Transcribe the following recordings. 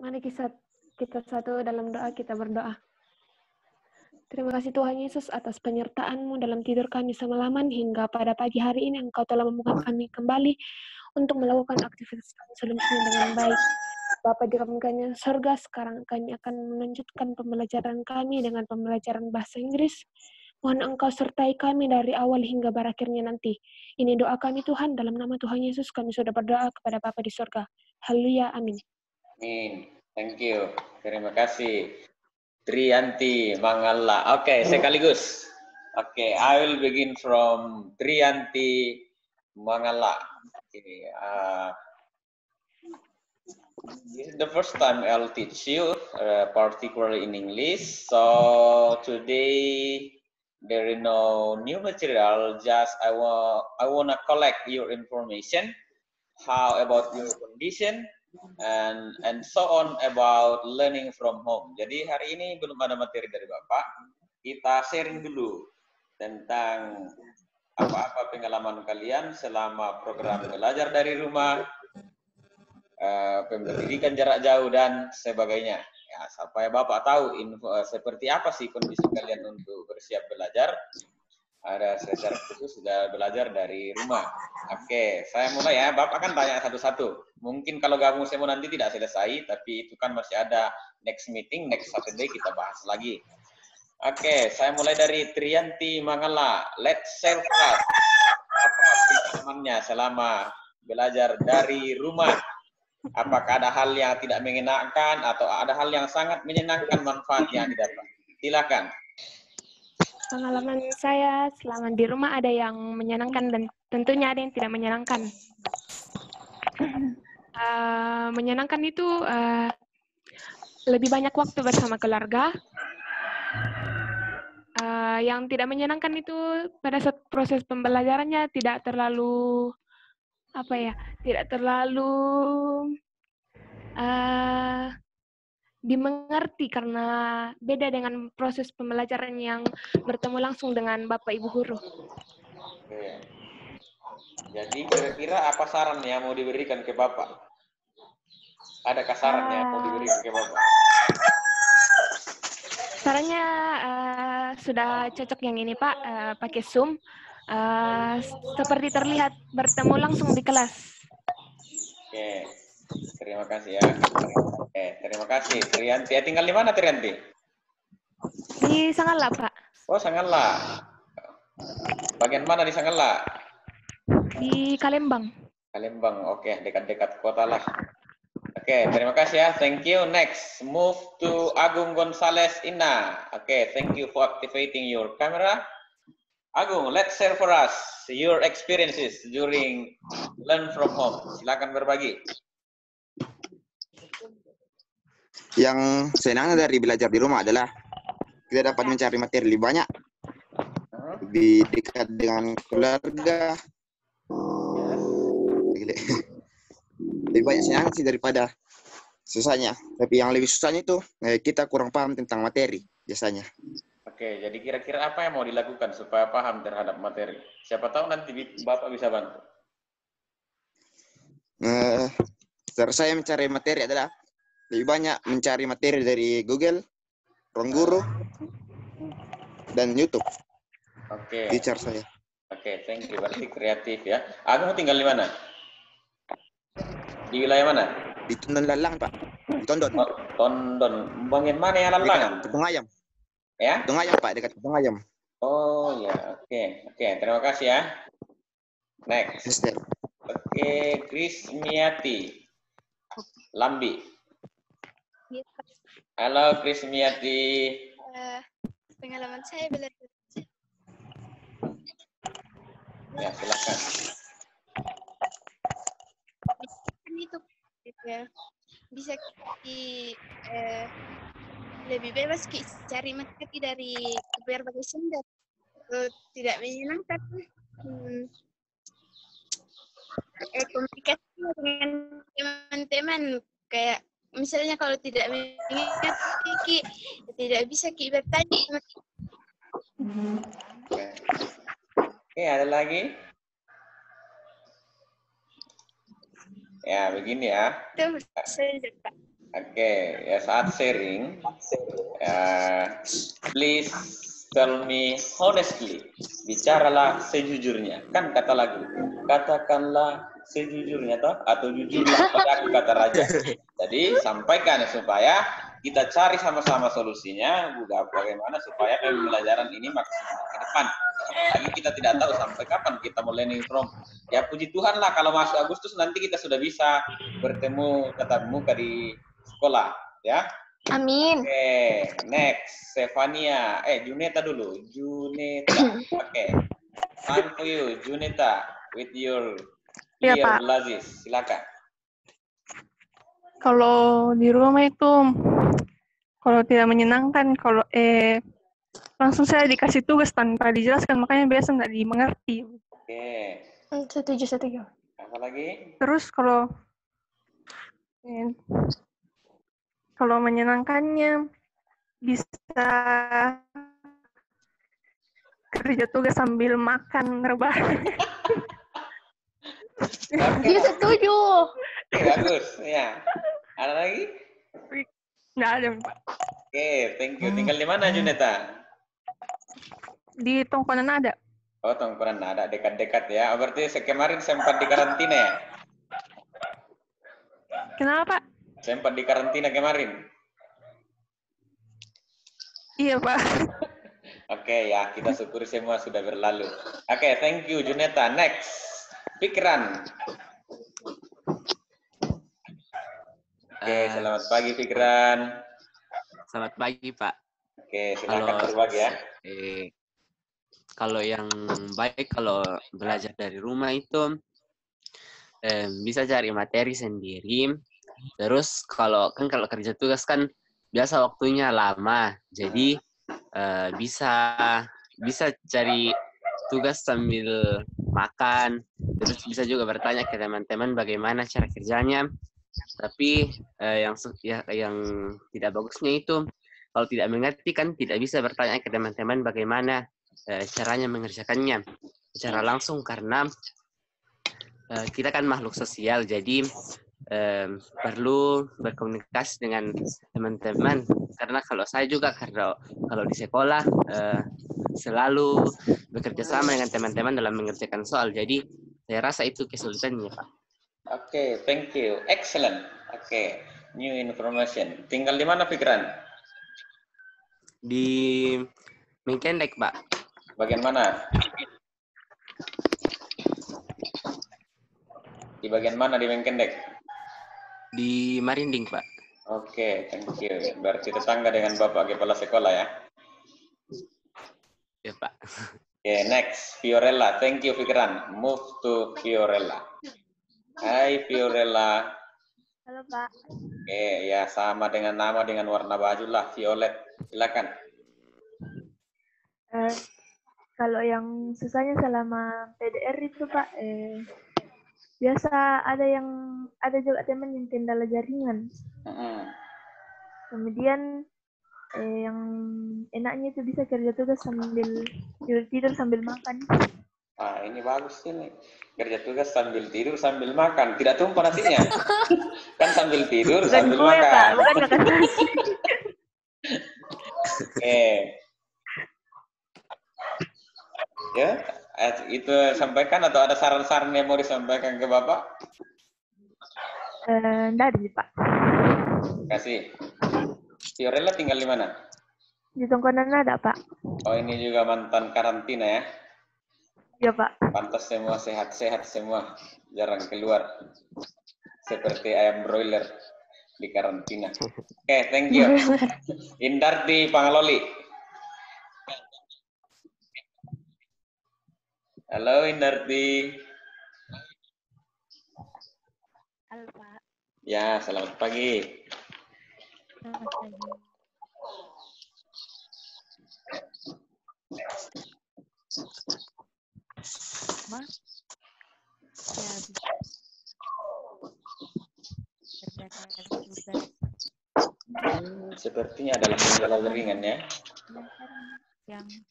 Mari kita satu dalam doa, kita berdoa. Terima kasih Tuhan Yesus atas penyertaan-Mu dalam tidur kami semalaman hingga pada pagi hari ini Engkau telah membuka kami kembali untuk melakukan aktivitas kami selanjutnya dengan baik. Bapa di dalam surga, sekarang kami akan melanjutkan pembelajaran kami dengan pembelajaran bahasa Inggris. Mohon Engkau sertai kami dari awal hingga berakhirnya nanti. Ini doa kami Tuhan, dalam nama Tuhan Yesus kami sudah berdoa kepada Bapa di surga. Haleluya, amin. Amin. Thank you. Terima kasih. Trianti Mangala. Oke, sekaligus. Oke, I will begin from Trianti Mangala. Okay, this is the first time I'll teach you, particularly in English. So today there is no new material. Just I wanna collect your information. How about your condition? And so on about learning from home. Jadi hari ini belum ada materi dari Bapak. Kita sharing dulu tentang apa-apa pengalaman kalian selama program belajar dari rumah, pendidikan jarak jauh dan sebagainya. Ya, supaya Bapak tahu info seperti apa sih kondisi kalian untuk bersiap belajar. Ada secara khusus sudah belajar dari rumah. Oke, saya mulai ya. Bapak kan tanya satu-satu. Mungkin kalau gabung semua nanti tidak selesai, tapi itu kan masih ada next meeting, next Saturday kita bahas lagi. Oke, saya mulai dari Trianti Mangala. Let's share class. Apa pengalamannya selama belajar dari rumah? Apakah ada hal yang tidak mengenakan atau ada hal yang sangat menyenangkan manfaat yang didapat? Silakan. Pengalaman saya selama di rumah ada yang menyenangkan dan tentunya ada yang tidak menyenangkan. Menyenangkan itu lebih banyak waktu bersama keluarga. Yang tidak menyenangkan itu pada saat proses pembelajarannya tidak terlalu tidak terlalu dimengerti karena beda dengan proses pembelajaran yang bertemu langsung dengan Bapak Ibu guru. Oke. Jadi kira-kira apa saran yang mau diberikan ke Bapak? Adakah saran yang mau diberikan ke Bapak? Sarannya sudah cocok yang ini Pak, pakai Zoom. Seperti terlihat bertemu langsung di kelas. Oke, terima kasih ya. Oke, terima kasih. Trianti, tinggal di mana Trianti? Di Sangala, Pak. Oh, Sangala. Bagian mana di Sangala? Di Kalembang. Kalembang, oke, dekat-dekat kota lah. Oke, terima kasih ya. Thank you. Next, move to Agung Gonzales Ina. Oke, thank you for activating your camera. Agung, let's share for us your experiences during learn from home. Silakan berbagi. Yang senangnya dari belajar di rumah adalah kita dapat mencari materi lebih banyak, lebih dekat dengan keluarga. Lebih banyak senang sih daripada susahnya. Tapi yang lebih susahnya itu kita kurang paham tentang materi biasanya. Oke, jadi kira-kira apa yang mau dilakukan supaya paham terhadap materi? Siapa tahu nanti Bapak bisa bantu. Cara saya mencari materi adalah lebih banyak mencari materi dari Google, Ruang Guru, dan YouTube. Oke. Di cara saya. Oke, thank you. Berarti kreatif ya. Agung tinggal di mana? Di wilayah mana? Di Tondon Lalang, Pak. Di Tondon. Oh, Tondon. Bagian mana ya Lalangan? Dekat Tepung Ayam. Ya? Tepung Ayam, Pak. Dekat Tepung Ayam. Oh ya, oke. Terima kasih ya. Next. Mister. Oke, Krismiati. Lambi. Halo Krismiati. Pengalaman saya belajar. Ya, silakan. Itu ya, bisa lebih bebas cari materi dari berbagai sumber. Tidak menyenangkan. Komunikasi dengan teman-teman kayak misalnya kalau tidak mengerti tidak bisa bertanya. Oke, ada lagi? Ya, begini ya. Itu saja, Pak. Oke, ya saat sharing, please tell me honestly. Bicaralah sejujurnya. Kan kata lagu, katakanlah sejujurnya toh, atau jujurlah pada aku, kata raja. Jadi sampaikan supaya kita cari sama-sama solusinya, bagaimana supaya pembelajaran ini maksimal ke depan. Lagi kita tidak tahu sampai kapan kita mau learning from. Ya puji Tuhan lah kalau masuk Agustus nanti kita sudah bisa bertemu tatap muka di sekolah, ya. Amin. Oke, next, Stefania. Juneta dulu. Juneta. Oke. Time for you, Juneta, with your Iya, clear Pak. glasses. Silakan. Kalau di rumah itu, kalau tidak menyenangkan, kalau langsung saya dikasih tugas tanpa dijelaskan, makanya biasa nggak dimengerti. Oke. Setuju. Apa lagi? Terus kalau menyenangkannya bisa kerja tugas sambil makan rebahan. Iya, setuju. Oke, bagus. Ya. Ada lagi? Nggak ada, Pak. Oke, thank you. Tinggal di mana, Juneta? Di Tongkonan ada. Oh, Tongkonan ada dekat-dekat ya. Oh, berarti kemarin sempat di karantina ya? Kenapa, Pak? Sempat di karantina kemarin. Iya, Pak. Oke, ya, kita syukuri semua sudah berlalu. Oke, thank you, Juneta. Next, Fikran. Oke, selamat pagi, Fikran. Selamat pagi, Pak. Oke, silakan berbagi ya. Kalau yang baik kalau belajar dari rumah itu bisa cari materi sendiri. Terus kalau kerja tugas kan biasa waktunya lama, jadi bisa cari tugas sambil makan. Terus bisa juga bertanya ke teman-teman bagaimana cara kerjanya. Tapi yang tidak bagusnya itu kalau tidak mengerti kan tidak bisa bertanya ke teman-teman bagaimana caranya mengerjakannya secara langsung, karena kita kan makhluk sosial, jadi perlu berkomunikasi dengan teman-teman. Karena kalau saya juga kalau di sekolah selalu bekerja sama dengan teman-teman dalam mengerjakan soal, jadi saya rasa itu kesulitannya, Pak. Oke, thank you. Excellent. Oke, new information. Tinggal di mana, Fikran? Di Mengkendek, Pak. Bagian mana? Di bagian mana di Mengkendek? Di Marinding, Pak. Oke, thank you. Berarti tetangga dengan Bapak Kepala Sekolah ya? Ya, Pak. Oke, next, Fiorella. Thank you, Fikran. Move to Fiorella. Hai, Fiorella. Halo, Pak. Oke, ya sama dengan nama, dengan warna baju lah, violet. Silakan. Kalau yang susahnya selama PDR itu, Pak, biasa ada juga teman yang kendala jaringan. Kemudian yang enaknya itu bisa kerja tugas sambil tidur sambil makan. Ah, ini bagus ini. Kerja tugas sambil tidur sambil makan. Tidak tumpah nasinya. Kan sambil tidur sambil Bukan kue, makan. Pak, bukan makan nasi. Oke. Ya, itu sampaikan atau ada saran-saran yang mau disampaikan ke Bapak? Enggak ada, Pak. Kasih. Fiorella tinggal di mana? Di Tongkonan ada, Pak. Oh, ini juga mantan karantina ya? Iya, Pak. Pantas semua sehat-sehat semua. Jarang keluar. Seperti ayam broiler di karantina. Oke, thank you. Indarti Pangaloli. Halo, Indarti. Halo, Pak. Ya, selamat pagi. Selamat pagi. Mas? Ya, kerjakan tugas. Sepertinya adalah kendala ringan ya. Yang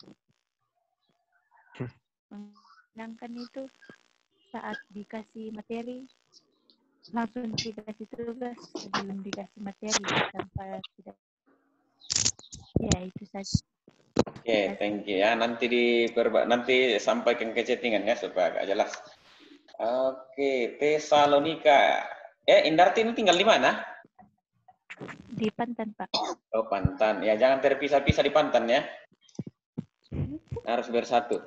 menyenangkan itu saat dikasih materi langsung dikasih tugas sebelum dikasih materi tanpa tidak. Ya itu saja. Oke, thank you ya. Nanti sampaikan ke chattingan ya supaya agak jelas. Oke, Tesalonika. Indarti ini tinggal di mana? Di Pantan, Pak. Oh, Pantan. Ya, jangan terpisah-pisah di Pantan ya. Harus bersatu.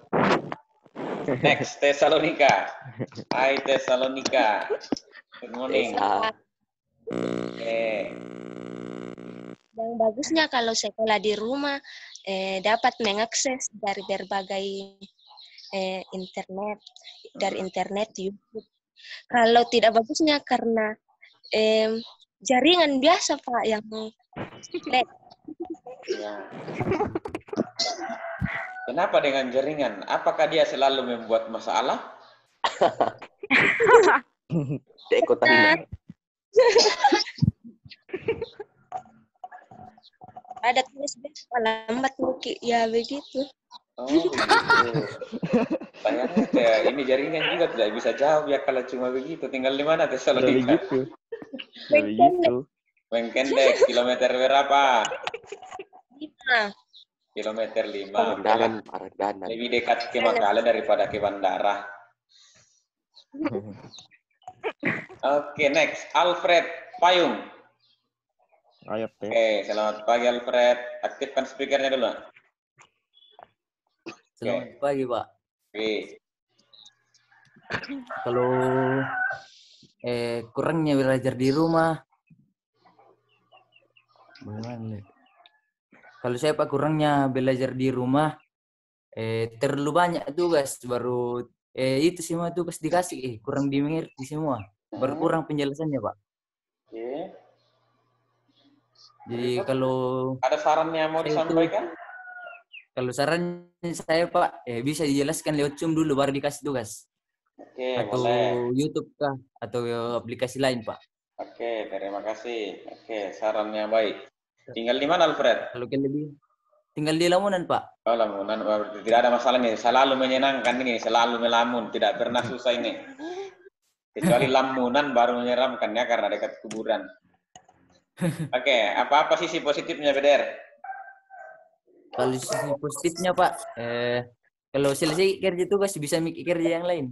Next, Tesalonika. Hai Tesalonika. Good morning. Yang bagusnya kalau sekolah di rumah dapat mengakses dari berbagai internet, dari internet YouTube. Kalau tidak bagusnya karena jaringan biasa Pak yang lag. Ya. Kenapa dengan jaringan? Apakah dia selalu membuat masalah? Ada tulis lambat mungkin ya begitu. Oh begitu. Sayangnya ini jaringan juga tidak bisa jawab ya kalau cuma begitu. Tinggal di mana Tesalonika? Begitu. Mengkendek kilometer berapa? 5. Kilometer 5. Ardanan. Lebih dekat ke Makale daripada ke bandara. Oke, next. Alfred Payung. Ayo, Oke, selamat pagi Alfred. Aktifkan speakernya dulu. Selamat pagi, Pak. Oke. Kalau kurangnya belajar di rumah, bagaimana? Kalau saya Pak kurangnya belajar di rumah, terlalu banyak tugas baru itu semua tugas dikasih kurang dimengerti semua, berkurang penjelasannya Pak. Oke. Jadi kalau ada sarannya mau disampaikan? Kalau saran saya Pak, bisa dijelaskan lewat Zoom dulu baru dikasih tugas. Oke, atau boleh. YouTube kah atau aplikasi lain Pak. Oke, terima kasih. Oke, sarannya baik. Tinggal di mana Alfred? Kalau lebih tinggal di Lamunan Pak. Oh Lamunan, tidak ada masalah nih. Selalu menyenangkan ini, selalu melamun, tidak pernah susah ini. Kecuali Lamunan baru menyeramkan ya karena dekat kuburan. Oke, apa-apa sisi positifnya Beder? Kalau sisi positifnya Pak, kalau selesai kerja tugas bisa mikir kerja yang lain.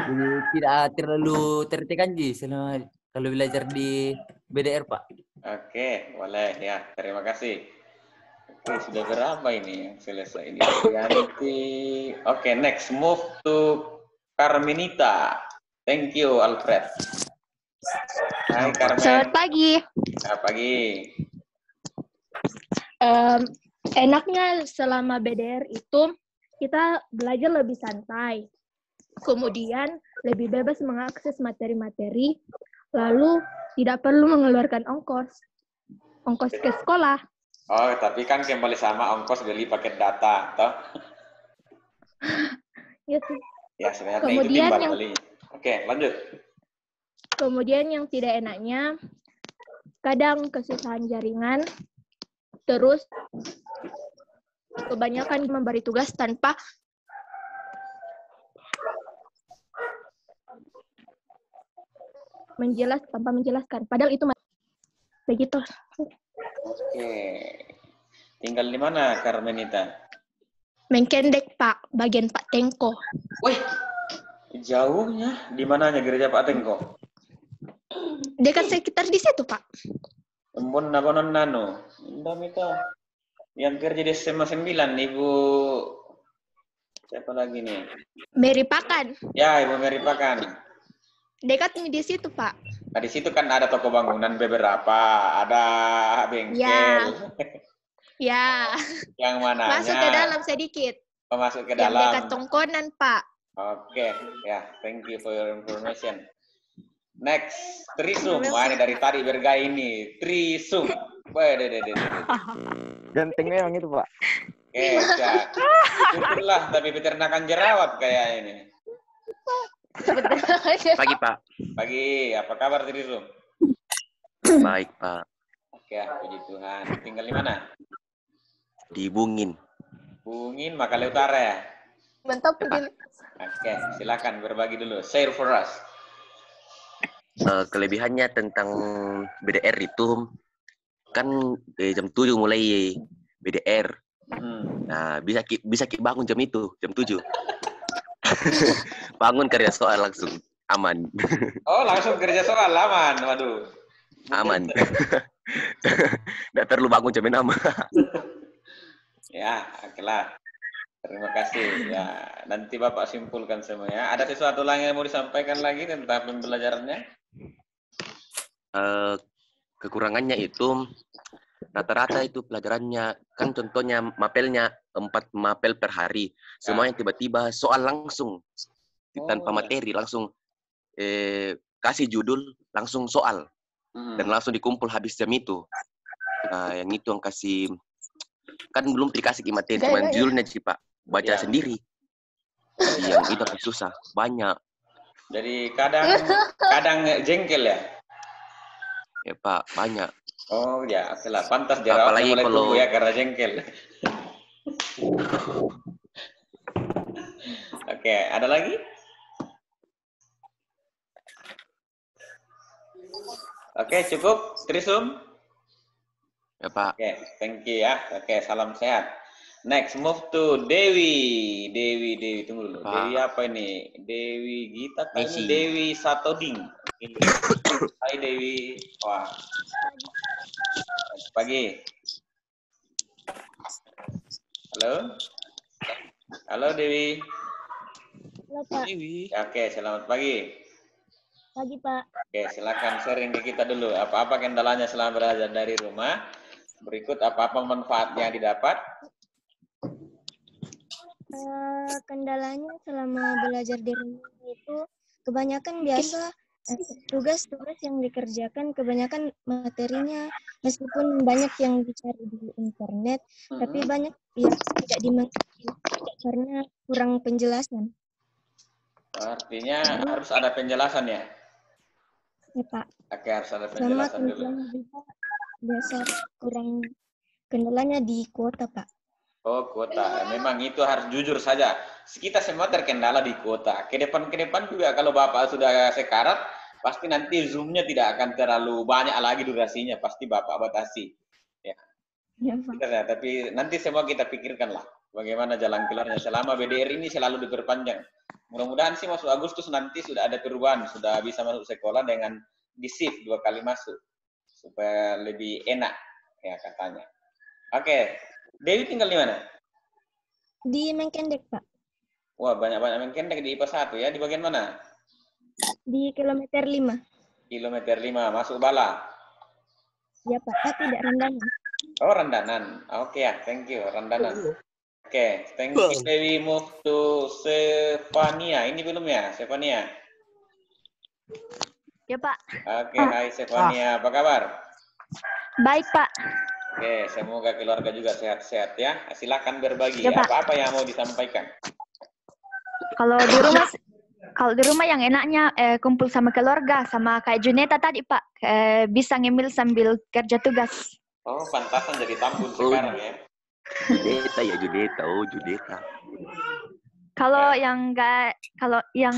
Jadi tidak terlalu tertekan selama kalau belajar di BDR Pak. Oke, boleh ya. Terima kasih. Oke, sudah berapa ini yang selesai ini? Oke, next move to Carmenita. Thank you Alfred. Hai Carmen. Selamat pagi. Selamat pagi. Enaknya selama BDR itu kita belajar lebih santai. Kemudian lebih bebas mengakses materi-materi, lalu tidak perlu mengeluarkan ongkos ke sekolah. Oh, tapi kan kembali sama ongkos beli paket data, toh? Ya sih. Ya, sebenarnya Kemudian itu timbal belinya. Oke, lanjut. Kemudian yang tidak enaknya, kadang kesusahan jaringan, terus kebanyakan memberi tugas tanpa menjelaskan. Padahal itu begitu. Oke. Tinggal di mana Carmenita? Mengkendek Pak, bagian Pak Tengko. Wih, jauhnya. Di mananya gereja Pak Tengko? Dekat sekitar di situ Pak. Embon nabonon nano. Indah Mita. Yang kerja di SMA 9, Ibu siapa lagi nih? Mary Pakan. Ya, Ibu Mary Pakan. Dekat di situ, Pak. Nah, di situ kan ada toko bangunan beberapa, ada bengkel. Ya. Ya. Yang mananya? Masuk ke dalam sedikit. Oh, masuk ke Yang dalam. dekat Tongkonan, Pak. Oke, ya, thank you for your information. Next, Trisum. Wah, ini dari tadi bergaya ini. Trisum. Wah, Ganteng memang itu, Pak. Oke, syukurlah, tapi peternakan jerawat kayak ini. Pagi, Pak. Pagi, apa kabar Trisum? Baik, Pak. Oke, puji Tuhan. Tinggal di mana? Di Bungin. Bungin, Makale Utara ya? Mantap, Oke, silakan berbagi dulu. Share for us. Kelebihannya tentang BDR itu kan jam 7 mulai BDR. Nah, bisa bangun jam itu, jam 7. Bangun kerja soal langsung aman. Oh, langsung kerja soal aman. Waduh. Aman. Nggak perlu bangun jam 6. Ya, okelah. Terima kasih. Ya, nanti Bapak simpulkan semuanya. Ada sesuatu lagi yang mau disampaikan lagi tentang pembelajarannya? Kekurangannya itu rata-rata itu pelajarannya kan contohnya mapelnya 4 mapel per hari. Semuanya tiba-tiba soal langsung tanpa materi, langsung kasih judul langsung soal dan langsung dikumpul habis jam itu. Nah, yang itu yang kasih kan belum dikasih materi, cuma judulnya sih Pak, baca sendiri. Jadi yang itu susah, banyak. Jadi kadang jengkel ya? Ya Pak, banyak. Oh ya, okelah. Pantas jerawatnya mulai tumbuh ya karena jengkel. Oke, ada lagi? Oke, cukup. Trisum? Ya Pak. Oke, thank you ya. Oke, salam sehat. Next, move to Dewi. Dewi, tunggu dulu. Dewi apa ini? Dewi Gita kan ini Dewi Satoding. Hai Dewi. Wah. Pagi. Halo? Halo Dewi. Halo Pak. Dewi. Oke, selamat pagi. Pagi Pak. Oke, silakan sharing ke kita dulu. Apa-apa kendalanya selama belajar dari rumah? Berikut apa-apa manfaatnya yang didapat? Kendalanya selama belajar di rumah itu kebanyakan biasa tugas-tugas yang dikerjakan kebanyakan materinya meskipun banyak yang dicari di internet tapi banyak yang tidak dimengerti karena kurang penjelasan. Artinya harus ada penjelasan ya? Ya Pak. Oke, harus ada Sama penjelasan dulu. kendalanya juga biasa kurang kendalanya di kuota Pak. Oh, kuota. Memang itu harus jujur saja. Kita semua terkendala di kuota. Ke depan juga kalau Bapak sudah sekarat, pasti nanti Zoom-nya tidak akan terlalu banyak lagi durasinya. Pasti Bapak batasi. Ya. Ya, Pak. Tapi nanti semua kita pikirkanlah bagaimana jalan keluarnya. Selama BDR ini selalu diperpanjang. Mudah-mudahan sih masuk Agustus nanti sudah ada perubahan. Sudah bisa masuk sekolah dengan di-shift 2 kali masuk. Supaya lebih enak, ya katanya. Oke. Dewi tinggal di mana? Di Menkendek, Pak. Wah, banyak-banyak Menkendek di IPA 1 ya. Di bagian mana? Di kilometer 5. Kilometer 5, masuk Bala? Ya, Pak. Tidak Rendanan. Oh, Rendanan. Oke ya, thank you. Rendanan. Oke, thank you. Dewi move to Stefania. Ini belum ya, Stefania? Ya, Pak. Oke, hai Stefania. Apa kabar? Baik, Pak. Oke, semoga keluarga juga sehat-sehat ya. Silakan berbagi. Ya, Pak. Apa-apa yang mau disampaikan? Kalau di rumah yang enaknya kumpul sama keluarga, sama kayak Juneta tadi, Pak. Bisa ngemil sambil kerja tugas. Oh, pantasan jadi tambun sekarang ya. Juneta. Kalau yang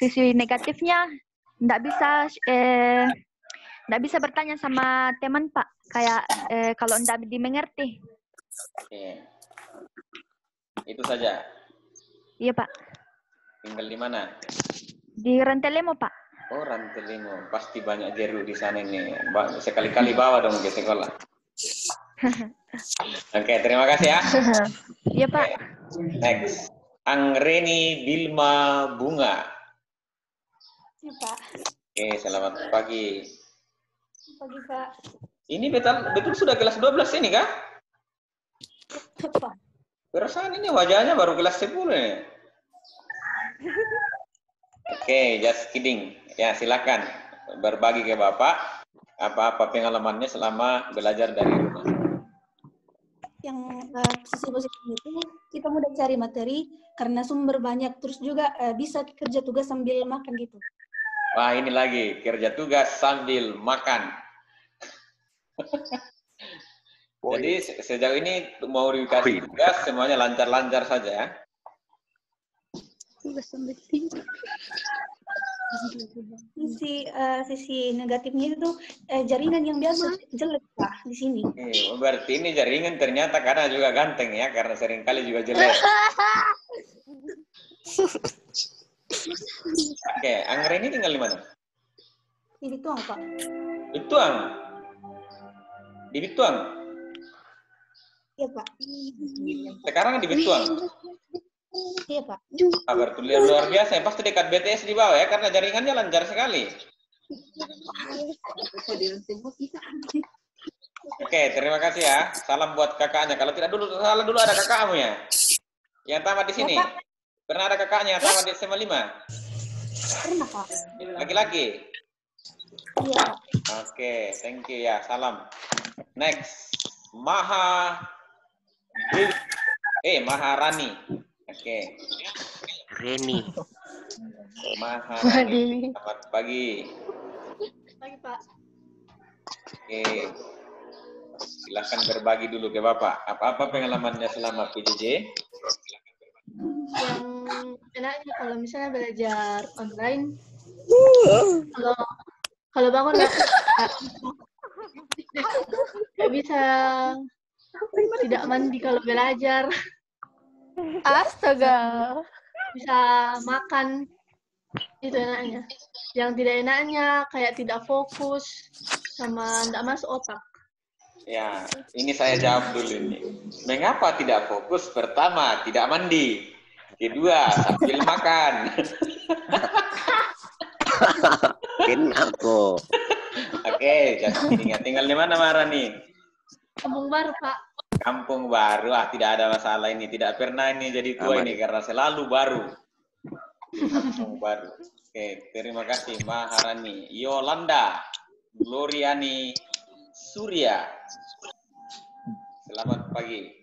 sisi negatifnya nggak bisa bertanya sama teman, Pak. Kayak kalau nggak dimengerti. Oke. Itu saja. Iya, Pak. Tinggal di mana? Di Rantelemo, Pak. Oh, Rantelemo. Pasti banyak jeruk di sana ini. Sekali-kali bawa dong ke sekolah. Oke, terima kasih ya. Iya, Pak. Next. Angreni Bilma Bunga. Ya, Pak. Oke, selamat pagi. Pagi, Pak. Ini betul sudah kelas 12 ini, kah? Pak. Perasaan ini wajahnya baru kelas 10 nih. Oke, just kidding. Ya, silakan berbagi ke Bapak apa-apa pengalamannya selama belajar dari rumah. Yang sisi positifnya itu kita mudah cari materi karena sumber banyak, terus juga bisa kerja tugas sambil makan gitu. Wah, ini lagi kerja tugas sambil makan. Jadi sejauh ini mau dikasih tugas semuanya lancar-lancar saja ya. Sisi negatifnya itu jaringan yang biasa jelek Pak di sini. Berarti ini jaringan ternyata karena juga ganteng ya, karena seringkali juga jelek. Oke, Angger ini tinggal di mana? Di Bituang Pak. Bituang? Di Bituang? Iya Pak. Sekarang di Bituang? Iya Pak. Berarti luar biasa, pasti dekat BTS di bawah ya, karena jaringannya lancar sekali. Oke, terima kasih ya. Salam buat kakaknya. Kalau tidak salah dulu ada kakakmu ya, yang tamat di sini. Pernah ada kakaknya yang tamat di SMA 5? Pernah Pak. Laki-laki? Iya Pak. Oke, thank you ya. Salam. Next, Maharani. Oke. Reni. Maharani. Selamat pagi. Pagi Pak. Oke. Silahkan berbagi dulu ke Bapak. Apa-apa pengalamannya selama PJJ? Yang enaknya kalau misalnya belajar online, kalau bangun nggak bisa tidak mandi kalau belajar. Astaga. Bisa makan, itu enaknya. Yang tidak enaknya kayak tidak fokus sama tidak masuk otak. Ya, ini saya jawab dulu ini. Mengapa tidak fokus? Pertama, tidak mandi. Kedua, sambil makan. Kenapa? Oke, jadi tinggal di mana Maharani? Kampung Baru Pak. Kampung Baru, tidak ada masalah ini. Tidak pernah ini jadi tua ini karena selalu baru. Kampung Baru. Oke, terima kasih Maharani. Yolanda, Gloriani, Surya. Selamat pagi.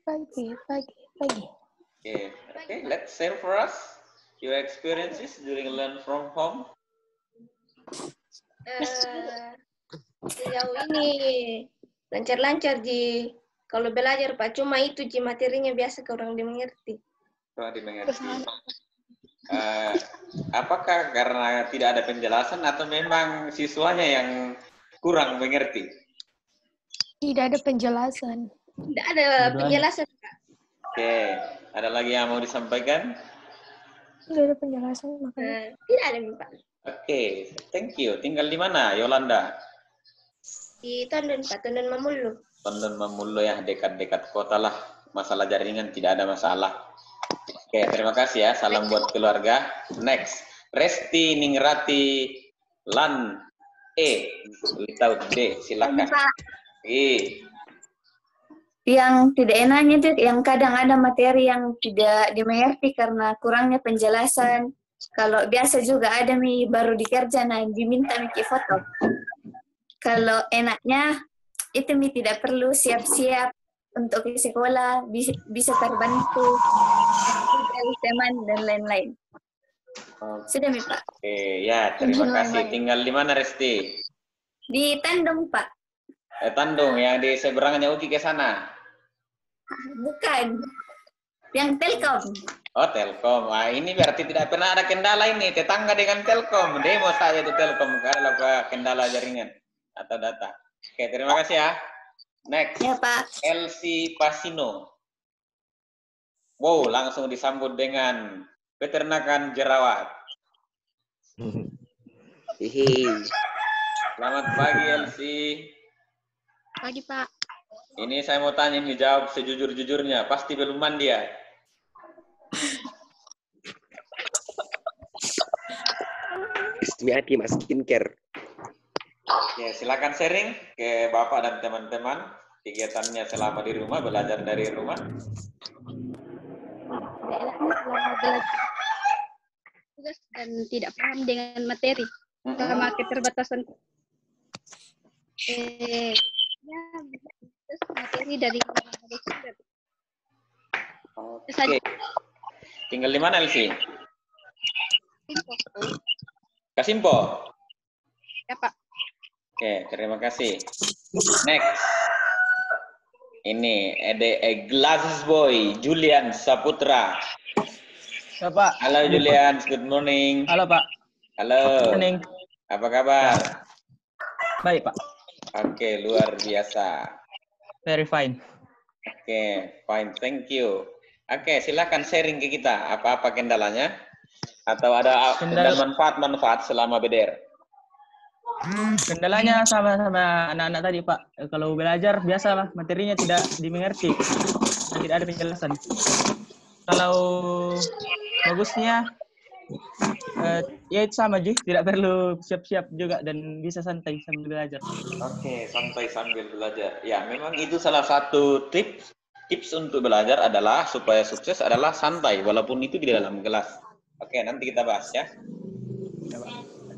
Pagi. Okay, let's share for us your experiences during learn from home. Sejauh ini lancar-lancar kalau belajar Pak, cuma itu materinya biasa kurang dimengerti. Kurang dimengerti. Apakah karena tidak ada penjelasan atau memang siswanya yang kurang mengerti? Tidak ada penjelasan. Tidak ada penjelasan Pak. Oke, ada lagi yang mau disampaikan? Tidak ada penjelasan makanya. Tidak ada Pak. Oke, thank you. Tinggal di mana, Yolanda? Di Tondon Pak, Tondon Mamulu. Tondon Mamulu ya, dekat-dekat kota lah. Masalah jaringan tidak ada masalah. Oke, terima kasih ya. Salam buat keluarga. Next, Resti Ningrati Lan Litau D, silakan. Yang tidak enaknya itu yang kadang ada materi yang tidak dimengerti karena kurangnya penjelasan. Kalau biasa juga ada baru dikerja diminta foto. Kalau enaknya itu tidak perlu siap-siap untuk ke sekolah, bisa terbantu dari teman dan lain-lain. Sudah Pak. Oke, ya terima kasih. Tinggal di mana Resti? Di Tandung Pak. Tandung yang di seberangnya Uki ke sana? Bukan. Yang Telkom. Oh, Telkom. Wah, ini berarti tidak pernah ada kendala ini. Tetangga dengan Telkom. Demo saja itu Telkom kalau kendala jaringan atau data. Oke, terima kasih ya. Next. Ya, Pak. Elsie Pasino. Wow, langsung disambut dengan peternakan jerawat. Selamat pagi, Elsie. Pagi, Pak. Ini saya mau tanya, ini jawab sejujur-jujurnya. Pasti belum mandi ya? Ismiati Mas Skincare. Ya, silakan sharing ke Bapak dan teman-teman kegiatannya selama di rumah, belajar dari rumah. Tugas dan tidak paham dengan materi sama keterbatasan. Materi dari Oke. Tinggal di mana, Elsie? Kasimpo. Ya, Pak. Oke, terima kasih. Next. Ini ada Glasses Boy, Julian Saputra. Pak. Halo Julian, good morning. Halo Pak. Halo. Good morning. Apa kabar? Baik Pak. Oke, luar biasa. Very fine. Oke, fine, thank you. Oke, silakan sharing ke kita. Apa-apa kendalanya? Atau ada manfaat-manfaat selama BDR? Kendalanya sama anak-anak tadi Pak. Kalau belajar biasalah materinya tidak dimengerti, tidak ada penjelasan. Kalau bagusnya ya itu sama Ji, tidak perlu siap-siap juga dan bisa santai sambil belajar. Oke, santai sambil belajar. Ya, memang itu salah satu tips untuk belajar adalah supaya sukses adalah santai walaupun itu di dalam kelas. Oke, nanti kita bahas ya.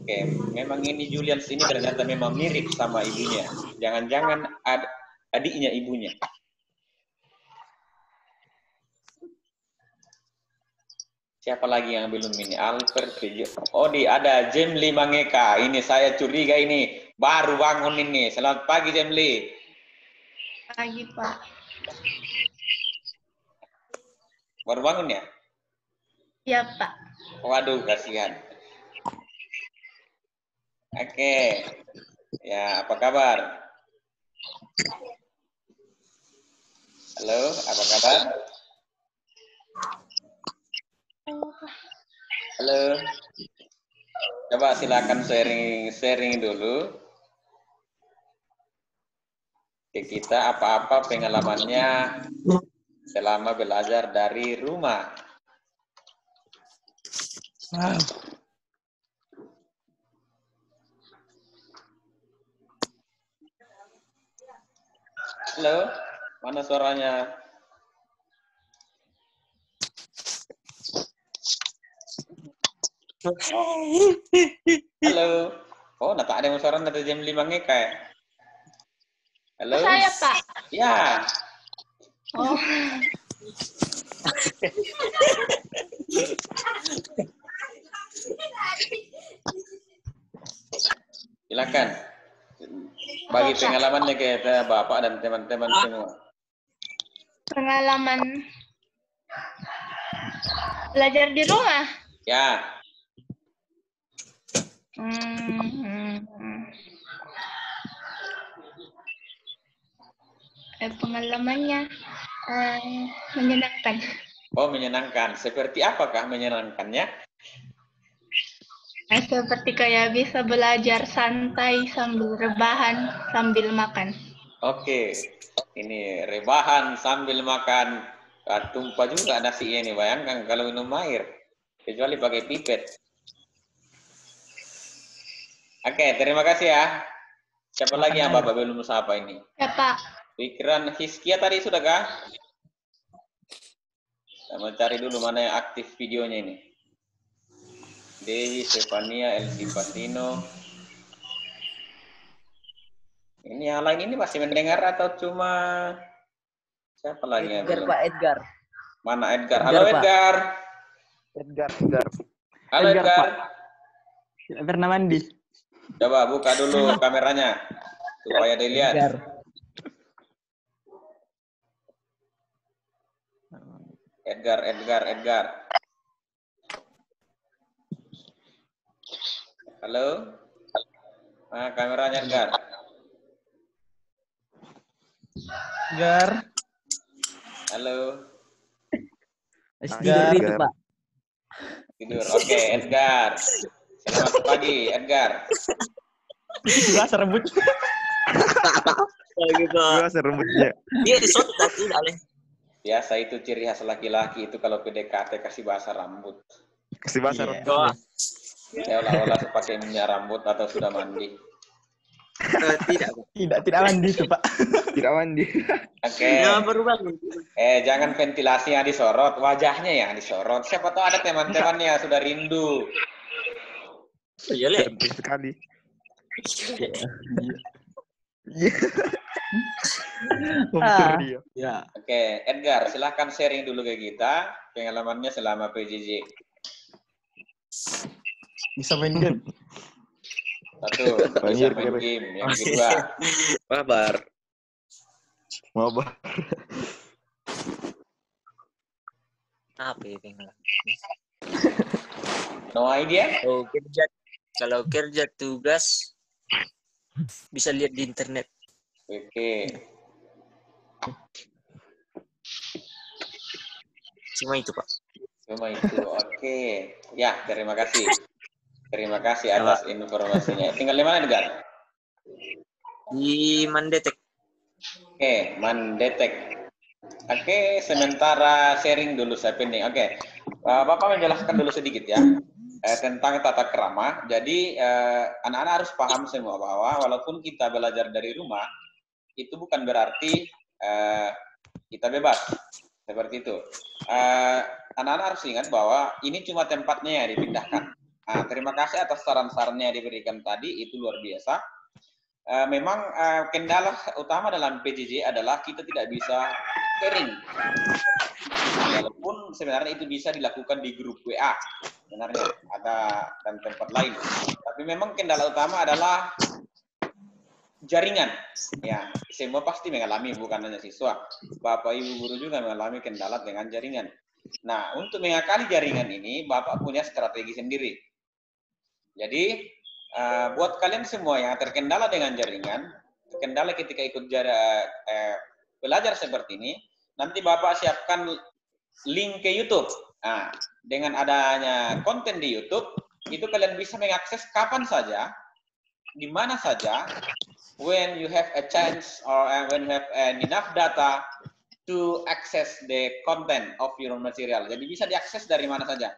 Oke, memang ini Julian ini ternyata memang mirip sama ibunya. Jangan-jangan adiknya ibunya. Siapa lagi yang belum ini? Albert Video. Oh, ada Jemli Mangeka. Ini saya curiga ini. Baru bangun ini. Selamat pagi Jemli. Pagi Pak. Baru bangun ya? Iya Pak. Waduh, kasihan. Oke. Ya, apa kabar? Halo, apa kabar? Halo. Coba silakan sharing dulu. Ke kita apa-apa pengalamannya selama belajar dari rumah. Wow. Halo, mana suaranya? Halo. Oh, tak ada yang suara dari jam 5 kayak. Halo. Saya Pak. Ya. Oh. Silakan. Bagi pengalamannya ke Bapak dan teman-teman semua. Pengalaman belajar di rumah. Ya. Pengalamannya menyenangkan. Oh, menyenangkan. Seperti apakah menyenangkannya? Seperti kayak bisa belajar santai sambil rebahan sambil makan. Oke, ini rebahan sambil makan. Tumpah juga nasinya nih, bayangkan kalau minum air. Kecuali pakai pipet. Oke, terima kasih ya. Siapa lagi yang Bapak belum sapa ini? Ya Pak. Pikiran Hiskia tadi sudah kah? Saya mau cari dulu mana yang aktif videonya ini. Dewi, Stefania, Elsie Patino. Ini yang lain ini masih mendengar atau cuma siapa lagi yang belum? Pak Edgar. Mana Edgar? Halo Edgar. Edgar. Halo Edgar. Tidak pernah mandi. Coba buka dulu kameranya supaya dilihat. Edgar. Halo. Nah, kameranya Edgar. Edgar. Halo. Tidur itu Pak. Tidur. Oke, Edgar. Selamat pagi, Edgar. Bahasa rambut. Bahasa rambutnya. Dia disot tapi aleh. Biasa itu ciri khas laki-laki itu kalau PDKT kasih bahasa rambut. Kasih bahasa rambut. Ya olah-olah pakai minyak rambut atau sudah mandi. Tidak mandi itu Pak. Tidak mandi. Oke. Baru bangun. Jangan ventilasinya disorot, wajahnya yang disorot. Siapa tahu ada teman-temannya sudah rindu. Iya Le. Cantik sekali. Ya. Oke, Edgar, silahkan sharing dulu ke kita pengalamannya selama PJJ. Bisa main game. Satu, bisa main game. Yang kedua, kabar. Mabar. Apa ya tinggal? No idea? Kalau kerja tugas bisa lihat di internet. Oke. Cuma itu, Pak. Cuma itu. Oke. Ya, terima kasih. Terima kasih atas informasinya. Tinggal di mana, Edgar? Di Mandetek. Oke, Mandetek. Oke, sementara sharing dulu saya pending. Oke. Bapak menjelaskan dulu sedikit ya. Tentang tata krama. Jadi anak-anak harus paham semua bahwa walaupun kita belajar dari rumah, itu bukan berarti kita bebas seperti itu. Anak-anak harus ingat bahwa ini cuma tempatnya yang dipindahkan. Nah, terima kasih atas saran-sarannya yang diberikan tadi, itu luar biasa. Memang kendala utama dalam PJJ adalah kita tidak bisa sharing. Walaupun sebenarnya itu bisa dilakukan di grup WA, sebenarnya ada dan tempat lain. Tapi memang kendala utama adalah jaringan. Ya, semua pasti mengalami, bukan hanya siswa. Bapak Ibu guru juga mengalami kendala dengan jaringan. Nah, untuk mengakali jaringan ini, Bapak punya strategi sendiri. Jadi, buat kalian semua yang terkendala dengan jaringan, terkendala ketika ikut belajar seperti ini, nanti Bapak siapkan link ke YouTube. Nah, dengan adanya konten di YouTube, itu kalian bisa mengakses kapan saja, di mana saja, when you have a chance or when you have enough data to access the content of your material. Jadi bisa diakses dari mana saja.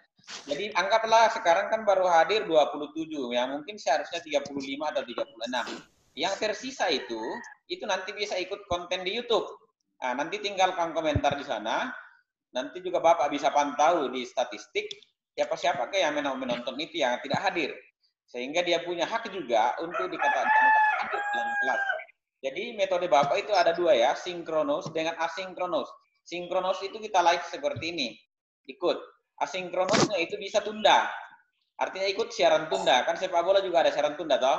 Jadi anggaplah sekarang kan baru hadir 27, yang mungkin seharusnya 35 atau 36. Yang tersisa itu nanti bisa ikut konten di YouTube. Nah, nanti tinggalkan komentar di sana. Nanti juga Bapak bisa pantau di statistik siapa-siapa yang menonton itu yang tidak hadir. Sehingga dia punya hak juga untuk dikatakan hadir dalam kelas. Jadi metode Bapak itu ada dua ya, sinkronos dengan asinkronos. Sinkronos itu kita live seperti ini, ikut. Asinkronosnya itu bisa tunda. Artinya ikut siaran tunda. Kan sepak bola juga ada siaran tunda, toh?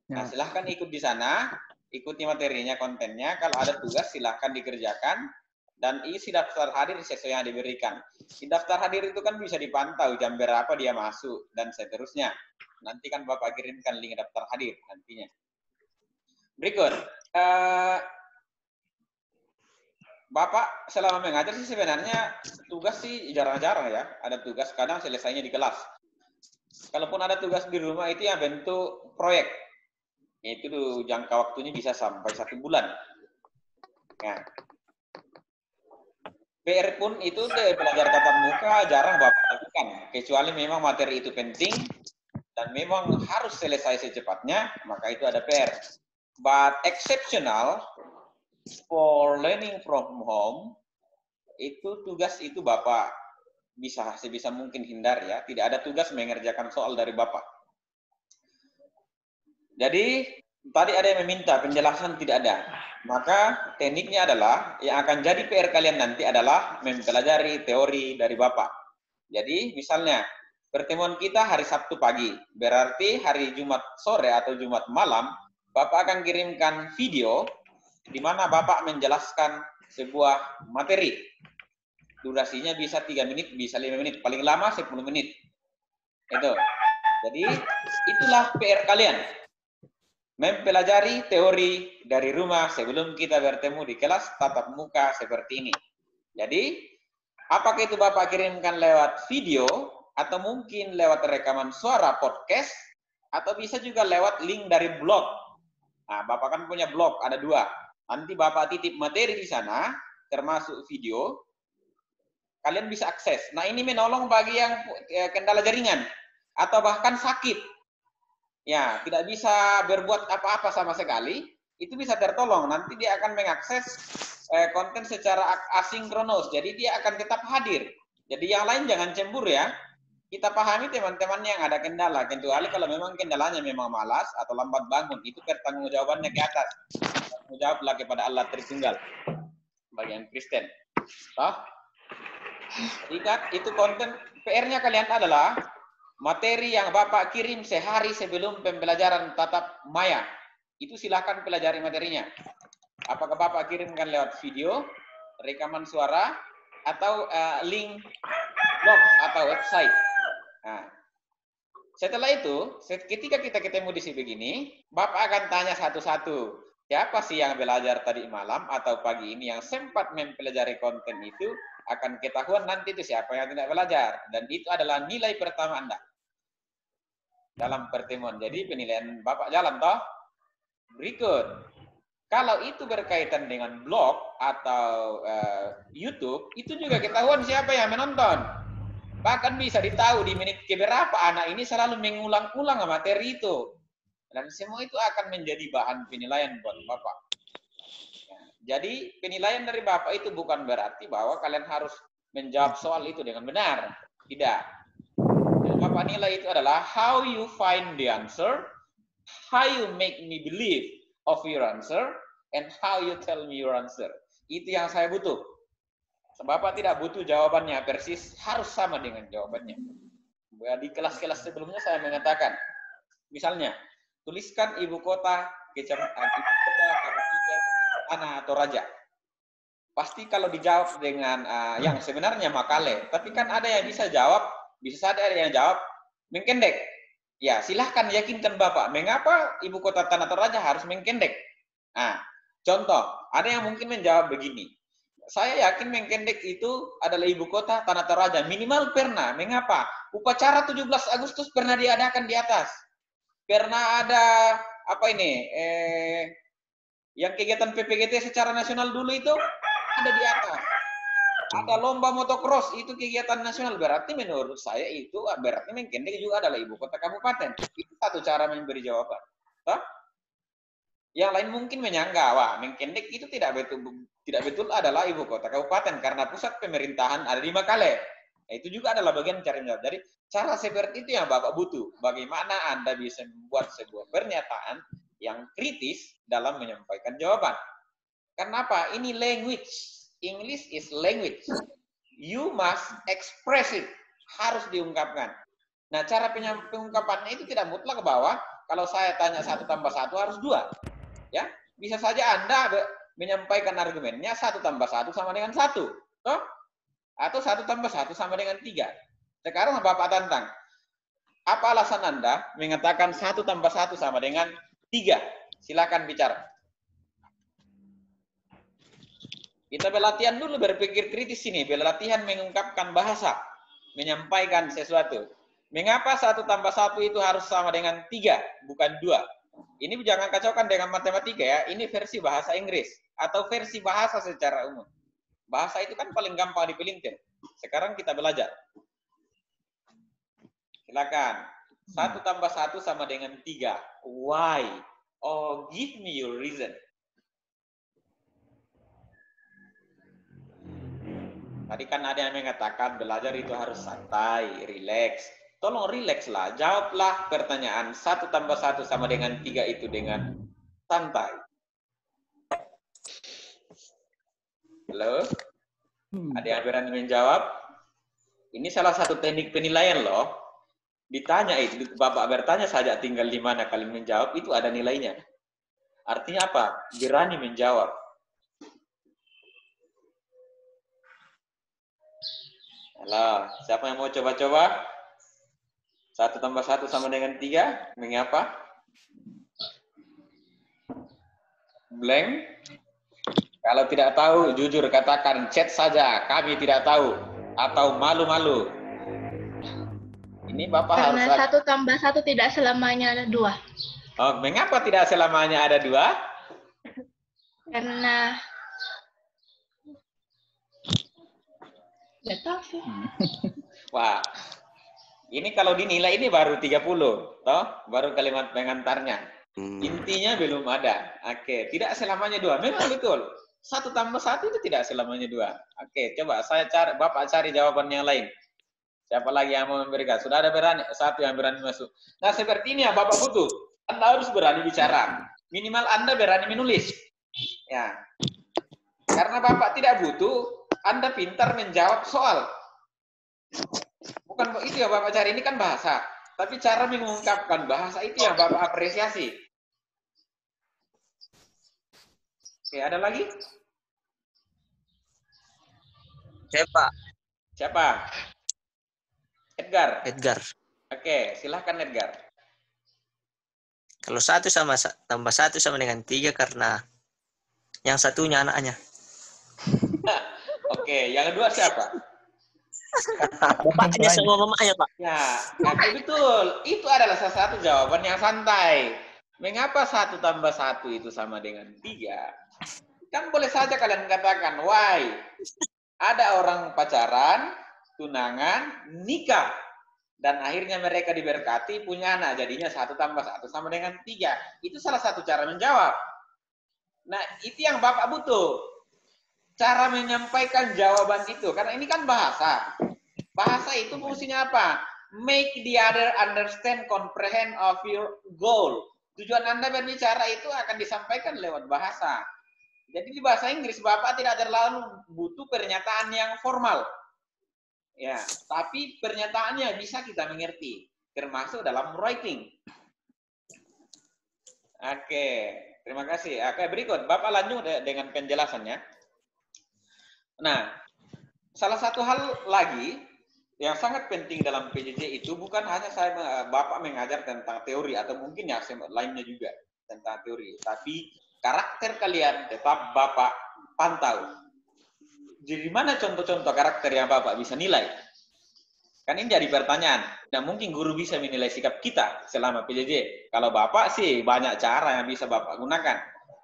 Nah, silahkan ikut di sana, ikuti materinya, kontennya. Kalau ada tugas, silahkan dikerjakan. Dan isi daftar hadir sesuai yang diberikan. Di daftar hadir itu kan bisa dipantau jam berapa dia masuk, dan seterusnya. Nanti kan Bapak kirimkan link daftar hadir nantinya. Berikut. Bapak selama mengajar sih sebenarnya tugas sih jarang-jarang ya. Ada tugas, kadang selesainya di kelas. Kalaupun ada tugas di rumah itu yang bentuk proyek. Itu jangka waktunya bisa sampai 1 bulan. Ya. PR pun itu belajar tatap muka jarang Bapak lakukan. Kecuali memang materi itu penting dan memang harus selesai secepatnya, maka itu ada PR. But exceptional for learning from home, itu tugas itu Bapak bisa sebisa mungkin hindar ya. Tidak ada tugas mengerjakan soal dari Bapak. Jadi tadi ada yang meminta penjelasan, tidak ada. Maka tekniknya adalah yang akan jadi PR kalian nanti adalah mempelajari teori dari Bapak. Jadi misalnya pertemuan kita hari Sabtu pagi, berarti hari Jumat sore atau Jumat malam Bapak akan kirimkan video di mana Bapak menjelaskan sebuah materi. Durasinya bisa 3 menit, bisa 5 menit, paling lama 10 menit. Itu. Jadi itulah PR kalian. Mempelajari teori dari rumah sebelum kita bertemu di kelas tatap muka seperti ini. Jadi, apakah itu Bapak kirimkan lewat video, atau mungkin lewat rekaman suara podcast, atau bisa juga lewat link dari blog. Nah, Bapak kan punya blog, ada 2. Nanti Bapak titip materi di sana, termasuk video, kalian bisa akses. Nah, ini menolong bagi yang kendala jaringan, atau bahkan sakit. Ya, tidak bisa berbuat apa-apa sama sekali, itu bisa tertolong. Nanti dia akan mengakses konten secara asinkronos, jadi dia akan tetap hadir. Jadi yang lain jangan cemburu ya. Kita pahami teman-teman yang ada kendala, kecuali kalau memang kendalanya memang malas atau lambat bangun, itu pertanggungjawabannya ke atas. Tanggung jawablah kepada Allah Tritunggal, bagi yang Kristen. Toh? Ingat, itu konten PR-nya kalian adalah materi yang Bapak kirim sehari sebelum pembelajaran tatap maya. Itu silahkan pelajari materinya. Apakah Bapak kirimkan lewat video, rekaman suara, atau link blog atau website? Nah, setelah itu, ketika kita ketemu di sini begini, Bapak akan tanya satu-satu. Siapa sih yang belajar tadi malam atau pagi ini yang sempat mempelajari konten itu, akan ketahuan nanti itu siapa yang tidak belajar. Dan itu adalah nilai pertama Anda dalam pertemuan. Jadi penilaian Bapak jalan toh. Berikut. Kalau itu berkaitan dengan blog atau YouTube, itu juga ketahuan siapa yang menonton. Bahkan bisa ditahu di menit keberapa anak ini selalu mengulang-ulang materi itu. Dan semua itu akan menjadi bahan penilaian buat Bapak. Jadi penilaian dari Bapak itu bukan berarti bahwa kalian harus menjawab soal itu dengan benar. Tidak. Yang Bapak nilai itu adalah how you find the answer, how you make me believe of your answer, and how you tell me your answer. Itu yang saya butuh. Bapak tidak butuh jawabannya persis, harus sama dengan jawabannya. Di kelas-kelas sebelumnya saya mengatakan, misalnya, tuliskan ibu kota, kabupaten, tanah atau raja. Pasti kalau dijawab dengan yang sebenarnya makale, tapi kan ada yang bisa jawab, bisa ada yang jawab mengkendek. Ya, silahkan yakinkan Bapak, mengapa ibu kota tanah atau raja harus mengkendek? Nah, contoh, ada yang mungkin menjawab begini. Saya yakin Mengkendek itu adalah ibu kota tanah Toraja. Minimal pernah. Mengapa? Upacara 17 Agustus pernah diadakan di atas. Pernah ada apa ini? Yang kegiatan PPGT secara nasional dulu itu ada di atas. Ada lomba motocross, itu kegiatan nasional. Berarti menurut saya itu berarti Mengkendek juga adalah ibu kota kabupaten. Itu satu cara memberi jawaban. Toh? Yang lain mungkin menyangka, wah Mengkendek itu tidak betul adalah ibu kota kabupaten karena pusat pemerintahan ada di Makale. Nah, itu juga adalah bagian cara menjawab. Jadi cara seperti itu yang Bapak butuh. Bagaimana Anda bisa membuat sebuah pernyataan yang kritis dalam menyampaikan jawaban. Kenapa? Ini language. English is language. You must express it. Harus diungkapkan. Nah, cara pengungkapannya itu tidak mutlak bahwa kalau saya tanya 1 tambah 1 harus 2. Ya, bisa saja Anda menyampaikan argumennya 1 tambah 1 sama dengan 1. Toh? Atau 1 tambah 1 sama dengan 3. Sekarang Bapak tantang. Apa alasan Anda mengatakan 1 tambah 1 sama dengan 3? Silakan bicara. Kita berlatihan dulu berpikir kritis ini. Berlatihan mengungkapkan bahasa. Menyampaikan sesuatu. Mengapa 1 tambah 1 itu harus sama dengan 3, bukan 2? Ini jangan kacaukan dengan matematika ya. Ini versi bahasa Inggris atau versi bahasa secara umum. Bahasa itu kan paling gampang dipelintir. Sekarang kita belajar. Silakan. 1 tambah 1 sama dengan 3. Why? Oh, give me your reason. Tadi kan ada yang mengatakan belajar itu harus santai, rileks. Tolong rileks lah, jawablah pertanyaan 1 tambah 1 sama dengan 3 itu dengan santai. Halo? Ada yang berani menjawab? Ini salah satu teknik penilaian loh. Ditanya itu, Bapak bertanya saja tinggal di mana kalian menjawab, itu ada nilainya. Artinya apa? Berani menjawab. Halo, siapa yang mau coba-coba? 1 tambah 1 sama dengan 3. Mengapa? Blank. Kalau tidak tahu, jujur katakan chat saja. Kami tidak tahu. Atau malu-malu. Ini Bapak Karena harus... 1 tambah 1 tidak selamanya ada 2. Oh, mengapa tidak selamanya ada 2? Karena... Tidak tahu sih. Wah. Ini kalau dinilai ini baru 30, toh? Baru kalimat pengantarnya. Intinya belum ada. Oke, tidak selamanya 2. Memang betul. 1 tambah 1 itu tidak selamanya 2. Oke, coba saya cari, Bapak cari jawaban yang lain. Siapa lagi yang mau memberikan? Sudah ada berani, 1 yang berani masuk. Nah, seperti ini yang Bapak butuh. Anda harus berani bicara. Minimal Anda berani menulis. Ya. Karena Bapak tidak butuh, Anda pintar menjawab soal. Bukan itu yang Bapak cari, ini kan bahasa. Tapi cara mengungkapkan bahasa itu yang Bapak apresiasi. Oke, ada lagi? Siapa? Siapa? Edgar. Edgar. Oke, silahkan Edgar. Kalau tambah 1 sama dengan 3 karena yang satunya anaknya. Oke, yang kedua siapa? Bapaknya sama mamanya, Pak. Ya, betul. Itu adalah salah satu jawaban yang santai. Mengapa 1 tambah 1 itu sama dengan 3? Kan boleh saja kalian katakan, why? Ada orang pacaran, tunangan, nikah. Dan akhirnya mereka diberkati, punya anak. Jadinya 1 tambah 1 sama dengan 3. Itu salah satu cara menjawab. Nah, itu yang Bapak butuh. Cara menyampaikan jawaban itu. Karena ini kan bahasa. Bahasa itu fungsinya apa? Make the other understand, comprehend of your goal. Tujuan Anda berbicara itu akan disampaikan lewat bahasa. Jadi di bahasa Inggris, Bapak tidak terlalu butuh pernyataan yang formal. Ya, tapi pernyataannya bisa kita mengerti, termasuk dalam writing. Oke, terima kasih. Oke, berikut Bapak lanjut dengan penjelasannya. Nah, salah satu hal lagi yang sangat penting dalam PJJ itu bukan hanya Bapak mengajar tentang teori atau mungkin ya lainnya juga tentang teori, tapi karakter kalian tetap Bapak pantau. Jadi mana contoh-contoh karakter yang Bapak bisa nilai? Kan ini jadi pertanyaan. Nah, mungkin guru bisa menilai sikap kita selama PJJ. Kalau Bapak sih banyak cara yang bisa Bapak gunakan.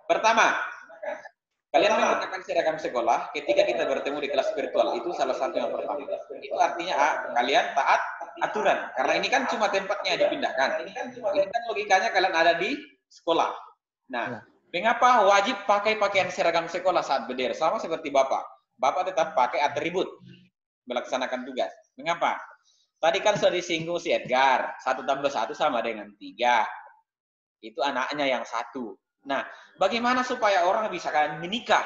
Pertama, kalian menggunakan seragam sekolah ketika kita bertemu di kelas virtual. Itu salah satu yang pertama. Itu artinya kalian taat aturan. Karena ini kan cuma tempatnya dipindahkan. Ini kan logikanya kalian ada di sekolah. Nah, mengapa wajib pakai pakaian seragam sekolah saat berdiri? Sama seperti Bapak. Bapak tetap pakai atribut melaksanakan tugas. Mengapa? Tadi kan sudah disinggung si Edgar. 1 tambah 1 sama dengan 3. Itu anaknya yang 1. Nah, bagaimana supaya orang bisa menikah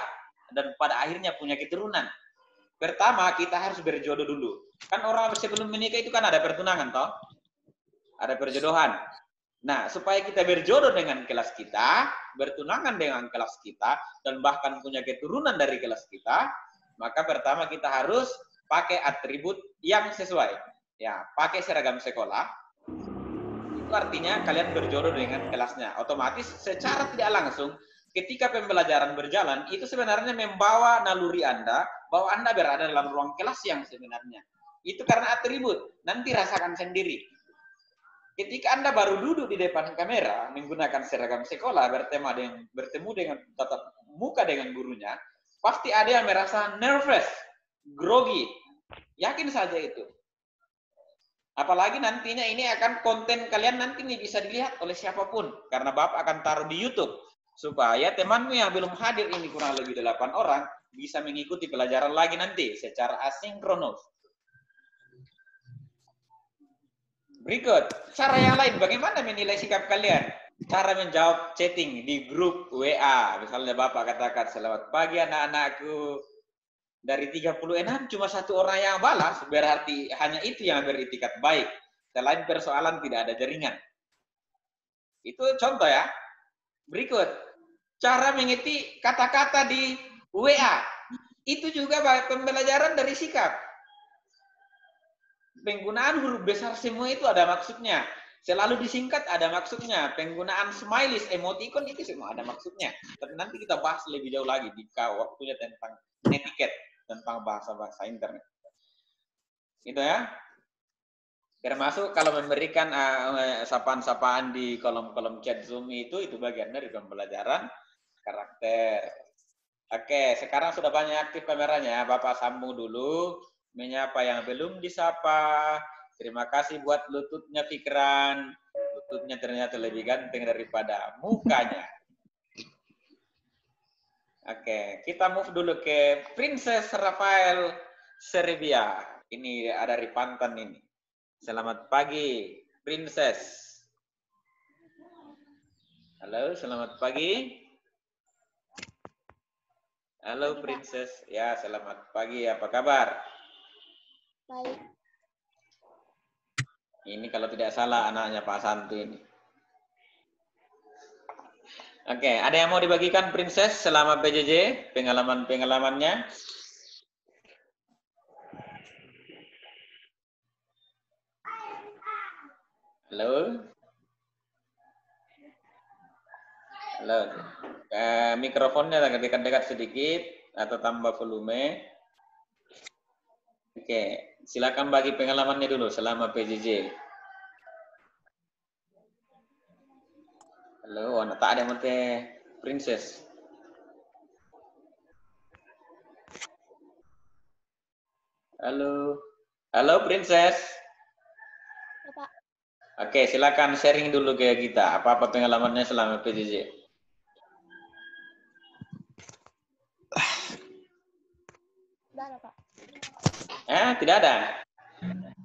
dan pada akhirnya punya keturunan? Pertama, kita harus berjodoh dulu. Kan orang sebelum menikah itu kan ada pertunangan, toh? Ada perjodohan. Nah, supaya kita berjodoh dengan kelas kita, bertunangan dengan kelas kita, dan bahkan punya keturunan dari kelas kita, maka pertama kita harus pakai atribut yang sesuai. Ya, pakai seragam sekolah. Itu artinya kalian berjodoh dengan kelasnya. Otomatis secara tidak langsung, ketika pembelajaran berjalan, itu sebenarnya membawa naluri Anda, bahwa Anda berada dalam ruang kelas yang sebenarnya. Itu karena atribut. Nanti rasakan sendiri. Ketika Anda baru duduk di depan kamera, menggunakan seragam sekolah, bertemu dengan tatap muka dengan gurunya, pasti ada yang merasa nervous, grogi. Yakin saja itu. Apalagi nantinya ini akan konten kalian nanti ini bisa dilihat oleh siapapun. Karena Bapak akan taruh di YouTube. Supaya temanmu yang belum hadir ini kurang lebih 8 orang, bisa mengikuti pelajaran lagi nanti secara asinkronus. Berikut, cara yang lain. Bagaimana menilai sikap kalian? Cara menjawab chatting di grup WA. Misalnya Bapak katakan, selamat pagi anak-anakku. Dari 36, cuma 1 orang yang balas, berarti hanya itu yang beritikat baik. Selain persoalan tidak ada jaringan. Itu contoh ya. Berikut, cara mengetik kata-kata di WA. Itu juga pembelajaran dari sikap. Penggunaan huruf besar semua itu ada maksudnya. Selalu disingkat ada maksudnya. Penggunaan smileys, emoticon itu semua ada maksudnya. Tapi nanti kita bahas lebih jauh lagi jika waktunya tentang etiket, tentang bahasa-bahasa internet. Itu ya. Termasuk kalau memberikan sapaan-sapaan di kolom-kolom chat Zoom itu bagian dari pembelajaran karakter. Oke, sekarang sudah banyak aktif kameranya. Bapak sambung dulu. Menyapa yang belum disapa. Terima kasih buat lututnya Fikran. Lututnya ternyata lebih ganteng daripada mukanya. Oke, kita move dulu ke Princess Rafael Serbia. Ini ada dari Pantan ini. Selamat pagi, Princess. Halo, selamat pagi. Halo, Princess. Ya, selamat pagi. Apa kabar? Baik. Ini kalau tidak salah anaknya Pak Santu ini. Oke, ada yang mau dibagikan Princess selama PJJ, pengalaman-pengalamannya? Halo? Halo? Mikrofonnya agak dekat-dekat sedikit atau tambah volume. Oke, silakan bagi pengalamannya dulu selama PJJ. Halo, tak ada yang Princess. Halo, halo Princess. Bapak. Oke, silakan sharing dulu ke kita. Apa pengalamannya selama PJJ? Tidak ada, Pak. Tidak ada.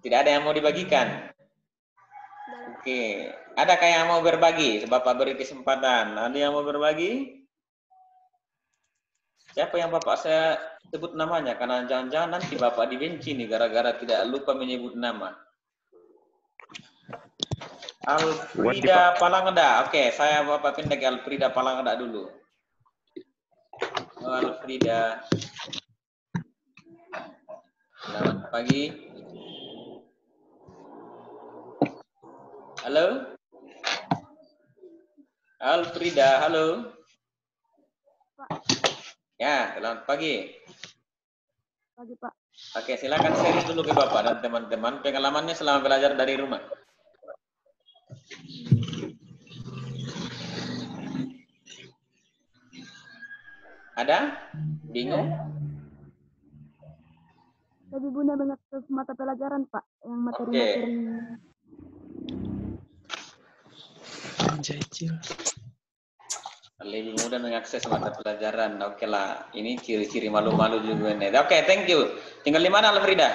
Tidak ada yang mau dibagikan. Oke, adakah yang mau berbagi? Bapak beri kesempatan. Ada yang mau berbagi? Siapa yang Bapak saya sebut namanya? Karena jangan-jangan nanti Bapak dibenci nih gara-gara tidak lupa menyebut nama. Alfrida Palangeda. Oke, saya Bapak pindah ke Alfrida Palangeda dulu. Alfrida. Selamat pagi. Halo? Alfrida, halo? Ya, selamat pagi. Pagi, Pak. Oke, silakan sharing dulu ke Bapak dan teman-teman pengalamannya selama belajar dari rumah. Ada? Bingung? Tadi Bunda mengakses mata pelajaran, Pak, yang materi-materi. Lebih mudah mengakses mata pelajaran. Oke lah, ini ciri-ciri malu-malu juga nih. Oke, thank you. Tinggal di mana, Alfrida?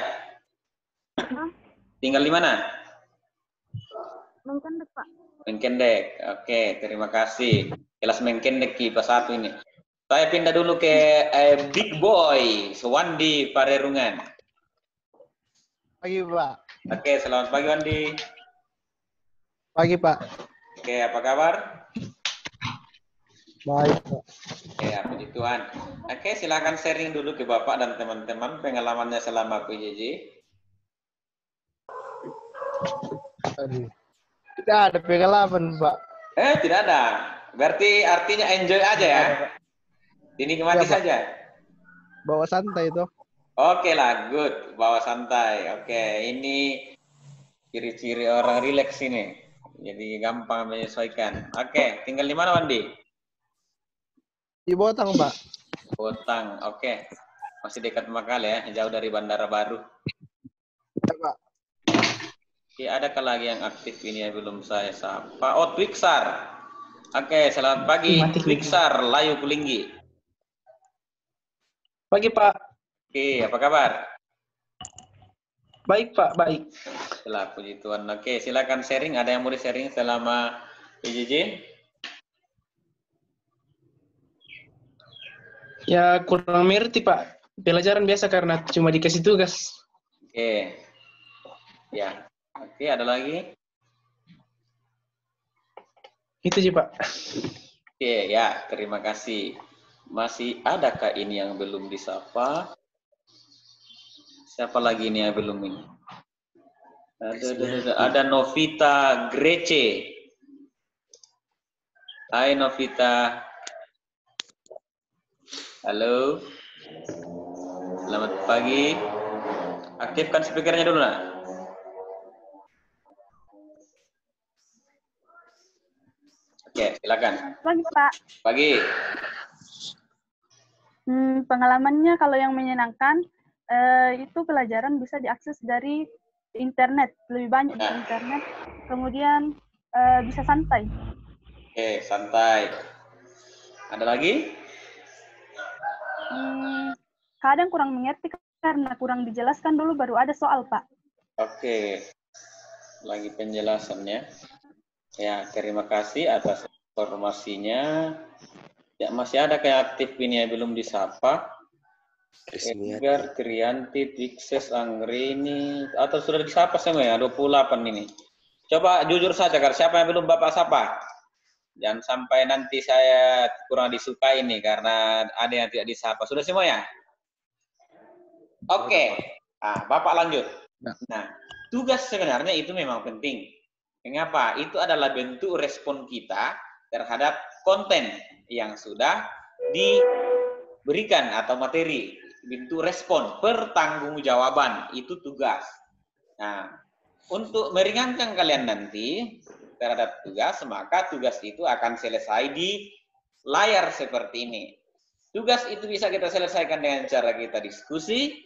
Tinggal di mana? Mengkendek, Pak. Mengkendek. Oke, terima kasih. Kelas Mengkendek IPA 1 ini. Saya pindah dulu ke Big Boy, Wandi Parerungan. Pagi, Pak. Oke, selamat pagi, Wandi. Pagi, Pak. Oke, apa kabar? Baik, Pak. Oke, puji Tuhan. Oke, silakan sharing dulu ke Bapak dan teman-teman pengalamannya selama PJJ. Aduh. Tidak ada pengalaman, Pak. Tidak ada. Berarti artinya enjoy aja ya? Dinikmati saja? Bawa santai itu. Oke lah, good. Bawa santai. Oke, ini ciri-ciri orang rileks ini. Jadi gampang menyesuaikan. Oke, tinggal di mana, Wandi? Di Botang, Pak. Botang, oke. Masih dekat Makal ya, jauh dari Bandara Baru. Ya, Pak. Oke, adakah lagi yang aktif ini yang belum saya sapa? Oh, Twixar. Oke, selamat pagi. Twixar, Layu Kulinggi. Pagi, Pak. Oke, apa kabar? Baik, Pak, baik. Setelah puji Tuhan. Oke, silakan sharing. Ada yang mau di-sharing selama PJJ? Ya, kurang mengerti, Pak. Pelajaran biasa karena cuma dikasih tugas. Oke. Ya. Oke, ada lagi? Itu sih, Pak. Oke, ya. Terima kasih. Masih adakah ini yang belum disapa? Siapa lagi ini yang belum ini? Ada Novita Grece. Hai Novita. Halo. Selamat pagi. Aktifkan speakernya dulu, nak. Oke, silakan. Pagi, Pak. Pagi. Pengalamannya kalau yang menyenangkan, itu pelajaran bisa diakses dari internet, lebih banyak di internet. Kemudian bisa santai. Oke, santai. Ada lagi? Kadang kurang mengerti karena kurang dijelaskan dulu baru ada soal, Pak. Oke. Lagi penjelasannya. Ya, terima kasih atas informasinya. Ya, masih ada kayak aktif ini yang belum disapa. Edgar, Trianti, Dixes, Angrini, atau sudah disapa semua ya? 28 ini. Coba jujur saja, Kak, siapa yang belum Bapak sapa? Jangan sampai nanti saya kurang disukai nih karena ada yang tidak disapa. Sudah semua ya? Oke. Nah, Bapak lanjut. Nah, tugas sebenarnya itu memang penting. Mengapa? Itu adalah bentuk respon kita terhadap konten yang sudah diberikan atau materi. Bentuk respon, pertanggungjawaban, itu tugas. Nah, untuk meringankan kalian nanti terhadap tugas, maka tugas itu akan selesai di layar seperti ini. Tugas itu bisa kita selesaikan dengan cara kita diskusi,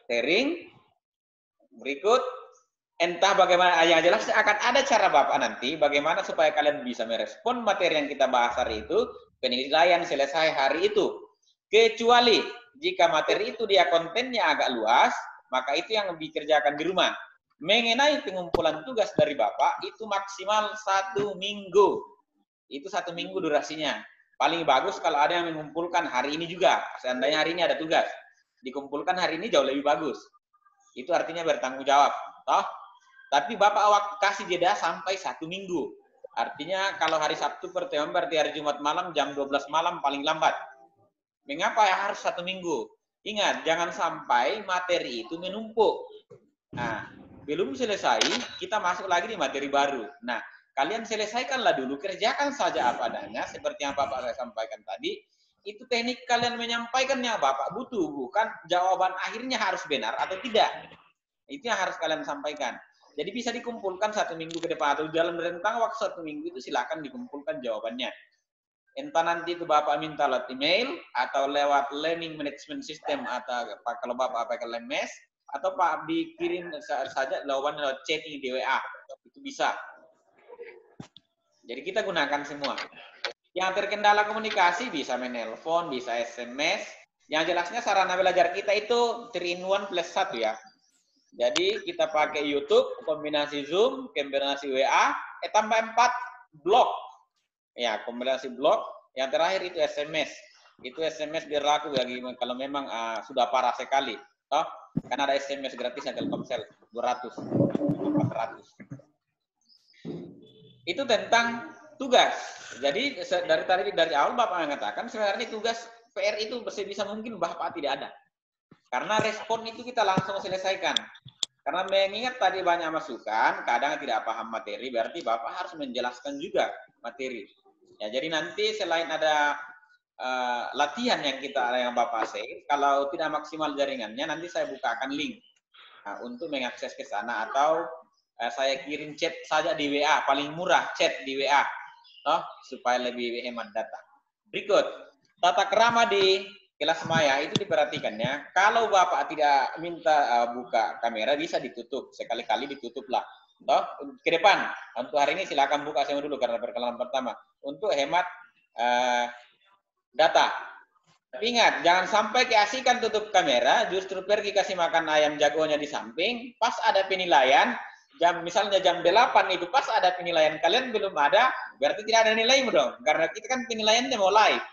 sharing, berikut, entah bagaimana, yang jelas akan ada cara Bapak nanti, bagaimana supaya kalian bisa merespon materi yang kita bahas hari itu, penilaian selesai hari itu. Kecuali jika materi itu dia kontennya agak luas, maka itu yang dikerjakan di rumah. Mengenai pengumpulan tugas dari Bapak, itu maksimal 1 minggu. Itu 1 minggu durasinya. Paling bagus kalau ada yang mengumpulkan hari ini juga. Seandainya hari ini ada tugas, dikumpulkan hari ini jauh lebih bagus. Itu artinya bertanggung jawab. Toh? Tapi Bapak kasih jeda sampai 1 minggu. Artinya kalau hari Sabtu pertemuan berarti hari Jumat malam jam 12 malam paling lambat. Mengapa ya harus 1 minggu? Ingat, jangan sampai materi itu menumpuk. Nah, belum selesai, kita masuk lagi di materi baru. Nah, kalian selesaikanlah dulu, kerjakan saja apa adanya, seperti yang Bapak saya sampaikan tadi. Itu teknik kalian menyampaikannya Bapak butuh, bukan jawaban akhirnya harus benar atau tidak. Itu yang harus kalian sampaikan. Jadi bisa dikumpulkan 1 minggu ke depan, atau dalam rentang waktu 1 minggu itu silakan dikumpulkan jawabannya. Entah nanti itu Bapak minta lewat email, atau lewat learning management system, atau kalau Bapak pakai LMS, atau Pak dikirim saja jawaban lewat chatting di WA, itu bisa. Jadi kita gunakan semua. Yang terkendala komunikasi bisa menelpon, bisa SMS. Yang jelasnya sarana belajar kita itu 3-in-1 plus 1 ya. Jadi kita pakai YouTube, kombinasi Zoom, kombinasi WA, tambah 4 blog. Ya, kombinasi blog. Yang terakhir itu SMS. Itu SMS berlaku bagi kalau memang sudah parah sekali. Toh, karena ada SMS gratis yang Telkomsel 200, 400. Itu tentang tugas. Jadi dari awal Bapak mengatakan sebenarnya tugas PR itu sebisa mungkin Bapak tidak ada. Karena respon itu kita langsung selesaikan. Karena mengingat tadi banyak masukan, kadang tidak paham materi, berarti Bapak harus menjelaskan juga materi. Ya, jadi nanti selain ada latihan yang Bapak save, kalau tidak maksimal jaringannya nanti saya bukakan link untuk mengakses ke sana, atau saya kirim chat saja di WA, paling murah chat di WA, supaya lebih hemat data. Berikut tata krama di kelas maya itu diperhatikannya. Kalau Bapak tidak minta buka kamera, bisa ditutup, sekali-kali ditutuplah. Ke depan untuk hari ini silakan buka semua dulu karena perkenalan pertama untuk hemat data. Tapi ingat, jangan sampai keasikan tutup kamera, justru pergi kasih makan ayam jagonya di samping, pas ada penilaian, misalnya jam 8 itu pas ada penilaian, kalian belum ada, berarti tidak ada nilaimu dong. Karena kita kan penilaiannya mau live.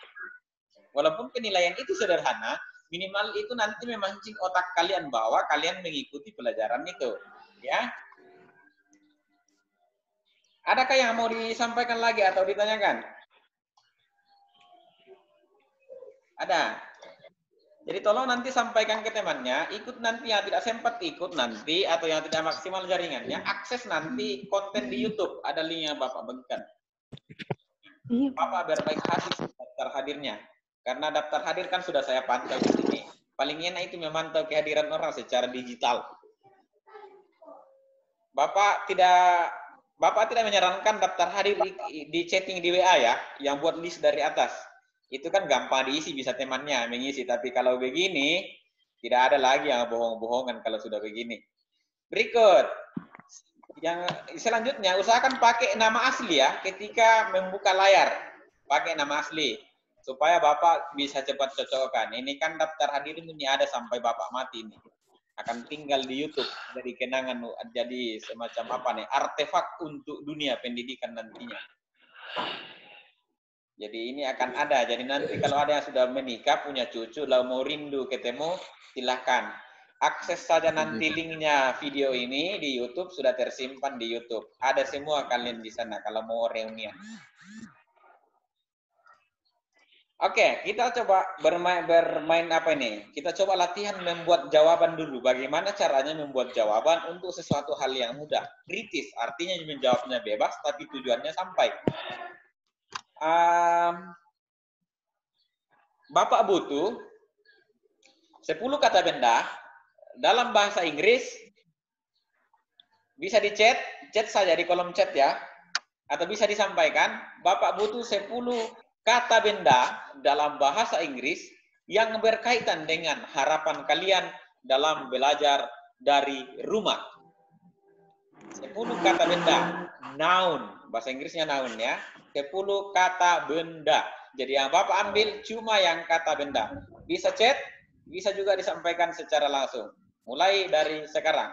Walaupun penilaian itu sederhana, minimal itu nanti memancing otak kalian bahwa kalian mengikuti pelajaran itu. Ya. Adakah yang mau disampaikan lagi atau ditanyakan? Ada. Jadi tolong nanti sampaikan ke temannya, ikut nanti yang tidak sempat ikut nanti, atau yang tidak maksimal jaringannya, akses nanti konten di YouTube. Ada link yang Bapak bagikan. Bapak berbaik hati daftar hadirnya. Karena daftar hadir kan sudah saya pantau di sini. Paling enak itu memantau kehadiran orang secara digital. Bapak tidak menyarankan daftar hadir di chatting di WA ya, yang buat list dari atas. Itu kan gampang diisi, bisa temannya mengisi. Tapi kalau begini, tidak ada lagi yang bohong-bohongan kalau sudah begini. Berikut. Yang selanjutnya, usahakan pakai nama asli ya, ketika membuka layar. Pakai nama asli. Supaya Bapak bisa cepat cocokkan. Ini kan daftar hadir ini ada sampai Bapak mati ini. Akan tinggal di YouTube. Jadi kenangan, jadi semacam apa nih, artefak untuk dunia pendidikan nantinya. Jadi ini akan ada. Jadi nanti kalau ada yang sudah menikah, punya cucu, lalu mau rindu ketemu, silahkan. Akses saja nanti linknya video ini di YouTube, sudah tersimpan di YouTube. Ada semua kalian di sana kalau mau reunian. Oke, kita coba bermain apa ini? Kita coba latihan membuat jawaban dulu. Bagaimana caranya membuat jawaban untuk sesuatu hal yang mudah. Kritis, artinya menjawabnya bebas, tapi tujuannya sampai. Bapak butuh 10 kata benda dalam bahasa Inggris. Bisa di-chat saja di kolom chat ya. Atau bisa disampaikan, Bapak butuh 10 kata benda dalam bahasa Inggris yang berkaitan dengan harapan kalian dalam belajar dari rumah. 10 kata benda, noun, bahasa Inggrisnya noun ya. 10 kata benda. Jadi yang Bapak ambil cuma yang kata benda. Bisa chat, bisa juga disampaikan secara langsung. Mulai dari sekarang.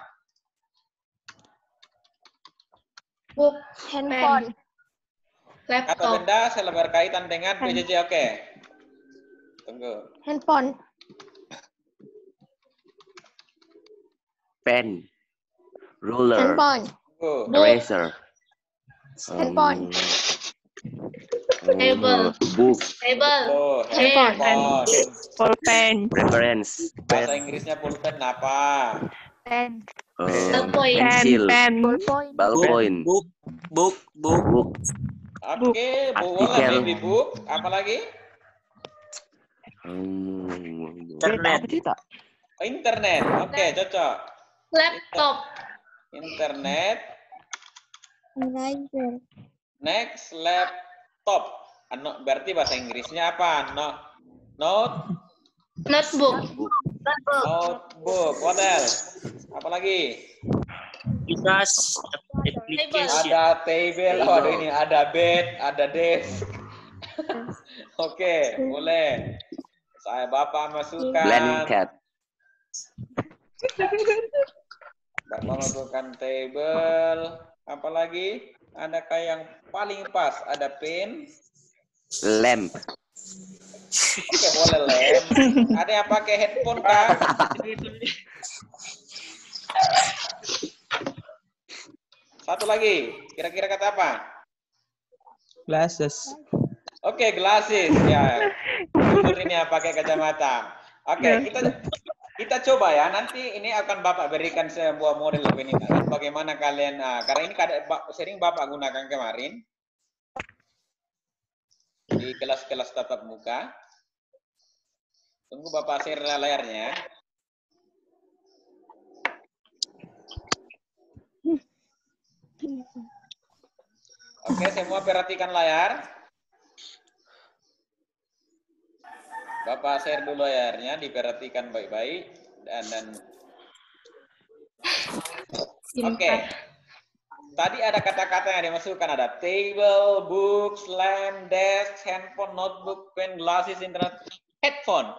Book, handphone, Kata laptop, benda selalu berkaitan dengan PJJ, oke. Tunggu. handphone, Pen, ruler, handphone, eraser, handphone, table, book, handphone, pulpen, reference, Bahasa Inggrisnya pulpen apa? pen, pensil, ballpoint, book. Oke, boleh baby book. Apa lagi? Internet. Oh, internet. Oke, cocok. laptop, Internet. Eraser. Next, laptop. Berarti bahasa Inggrisnya apa? notebook, Notebook. What else? Apa lagi? Application. Ada table. Oh, ini ada bed, ada desk. Oke, boleh. Bapak masukkan. blanket, Bapak masukkan table. Apa lagi? Adakah yang paling pas? Ada pen. lamp, Oke, boleh lamp. Ada yang pakai headphone kah? Satu lagi. Kira-kira kata apa? Glasses. Oke, glasses. Ya. Jujur ini ya pakai kacamata. Oke, kita coba ya. Nanti ini akan Bapak berikan sebuah model ini. Bagaimana kalian, karena ini sering Bapak gunakan kemarin di kelas-kelas tatap muka. Tunggu Bapak share layarnya. Oke, semua perhatikan layar. Bapak share dulu layarnya, diperhatikan baik-baik. Oke. Tadi ada kata-kata yang dimasukkan, ada table, books, lamp, desk, handphone, notebook, pen, glasses, internet, headphone.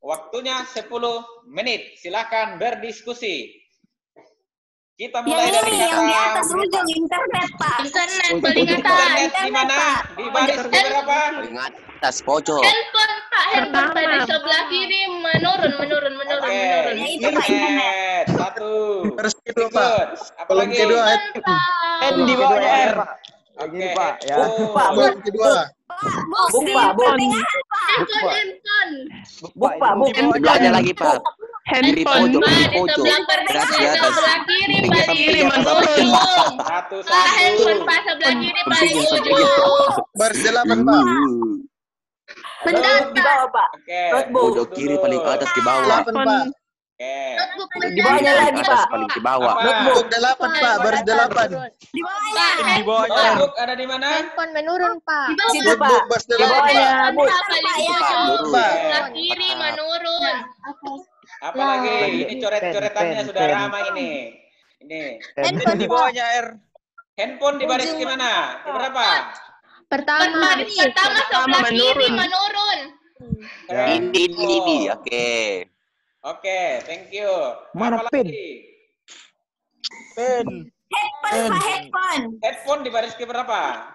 Waktunya 10 menit. Silakan berdiskusi. Kita mulai dari kata yang di atas ujung internet, Pak. internet paling atas, internet di mana? Di baris berapa? paling atas pojok, handphone Pak, handphone pada sebelah kiri menurun. Internet. Satu. Terus kedua, Pak. Apa Kolom lagi? kedua. N di bawahnya R. Oke, Pak, ya. headphone. Kolom kedua. Buk, Pak, handphone, sebelahnya lagi Pak, kiri handphone, pojok, Pak, kiri di pojok, sebelah berat di atas, sebelah kiri pinggir paling samping atas, ujung. Satu. Pak, handphone Pak sebelah kiri paling ujung. Baris 8, Pak. Mendatar. Di bawah, Pak. Oke. pojok kiri paling atas ke bawah, 8, Pak. Oke. Notebook Di bawahnya lagi, atas Pak. paling ke bawah, Notebook 8, Pak. Baris 8. Di bawahnya. Di bawahnya. Notebook ada di mana? Handphone menurun, Pak. Di bawah. Situ, Pak. Notebook baris Di 8. bawahnya, Bu. Pak paling ujung. Pak. Sebelah kiri menurun. Apalagi ini coret-coretannya sudah ramai ini. Ini. Handphone, Di Pak. bawahnya R. Handphone di baris ke mana? Di berapa? Pertama. Pertama sebelah kiri menurun. ini, oke. Oke, thank you. Mana Apa pen? lagi? Pen. Headphone, Pak, headphone. Headphone di baris ke berapa?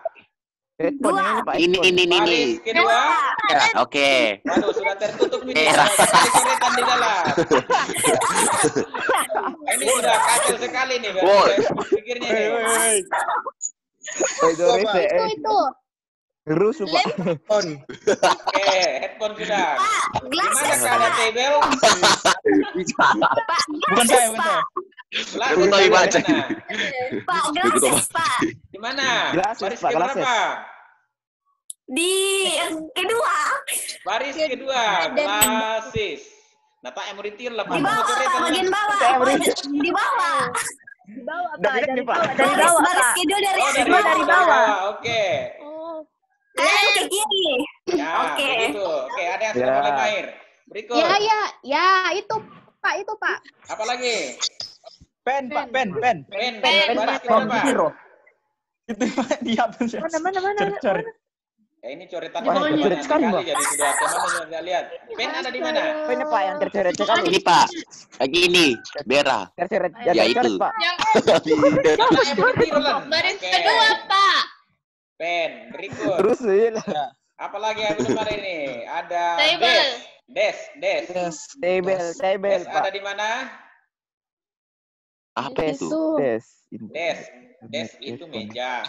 Ini. Baris kedua. Ya, oke. Waduh, sudah tertutup ini. Merah. Coretan di dalam. Ini sudah kacau sekali nih. Woi. Pikirnya nih. Itu. Rusuh, Pak. Oke, headphone sudah. Gimana keadaan table? Bukan saya, bukan saya. Glasses tahu baca. Pak, glasses, Pak. Di mana? Glasses, Baris Pak, keberapa? glasses. Di kedua. Baris kedua, glasses. Nah, Pak yang mau ditir lah. Di bawah, Pak, bagian bawah. Di bawah. Di bawah, Udah Pak. lihat Dari nih, Pak. bawah, dari bawah, Baris Pak. kedua dari Oh, dari bawah. Oke. Kalian ke kiri. Ya, Oke. begitu. Oke, ada yang sudah Ya. mulai mahir. Berikut. Ya, itu Pak. Apa lagi? Pen, Pak, pen. Pen, baris keberapa? Itu Pak, dihapus ya. Mana? Coret. Ya, ini coretan Wah, banyak coret sekali, sekali, Pak. jadi sudah teman nggak lihat. Pen ada di mana? Ini Pak yang tercoret sekali. Ini Pak, lagi ini, merah. Tercoret, Ya tercoret, itu. Pak. Bapak yang mau ditir lah. Baris Oke. kedua, Pak. Pen, berikut. Terus ya. Apa lagi yang belum ada ini? Ada Table. Des. Table, Des Pak. ada di mana? Apa itu? Des itu meja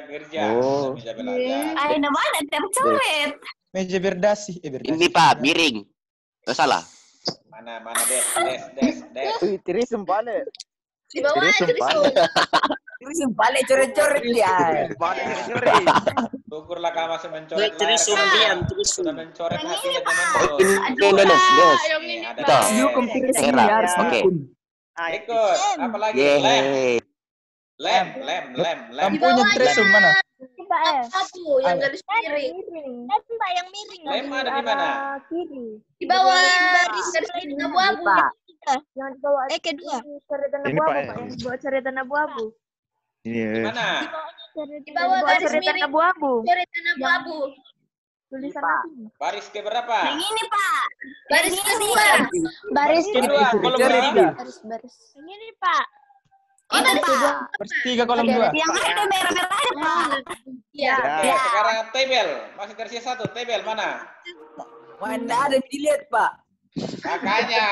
kerja, Oh. meja belajar. Ada mana tercoret? Meja berdasi. Ini Pak, miring. Oh, salah. Mana des. Wih, tirisem balik. Di bawah Tirisem balik. Terus balik coret-coret ya. Syukurlah kamu masih mencoret Terus layar. terus. Sudah mencoret hatinya teman. Des. Ada Toh. des. Merah. Oke. Ikut. Apa lagi? Yeay. Lem. Lampunya tresum mana? Pak, Abu yang garis miring. Pak yang miring. Lem ada di mana? Kiri. Di bawah garis miring abu-abu. Yang di bawah Kedua. coretan Ini, abu-abu, Pak, Pak. Yang di bawah coretan abu-abu. Di mana? Di bawah garis coretan miring. abu-abu. Coretan abu-abu. Tulisan apa? Baris ke berapa? Yang ini, Pak. Baris kedua. Baris kedua, kolom berapa? Baris. Yang ini, Pak. Oh, Pak. Baris 3 kolom 2. Yang ada merah-merahnya, Pak. Iya. Oke, sekarang table. Masih tersisa 1. Table mana? Mana ada dilihat, Pak. Makanya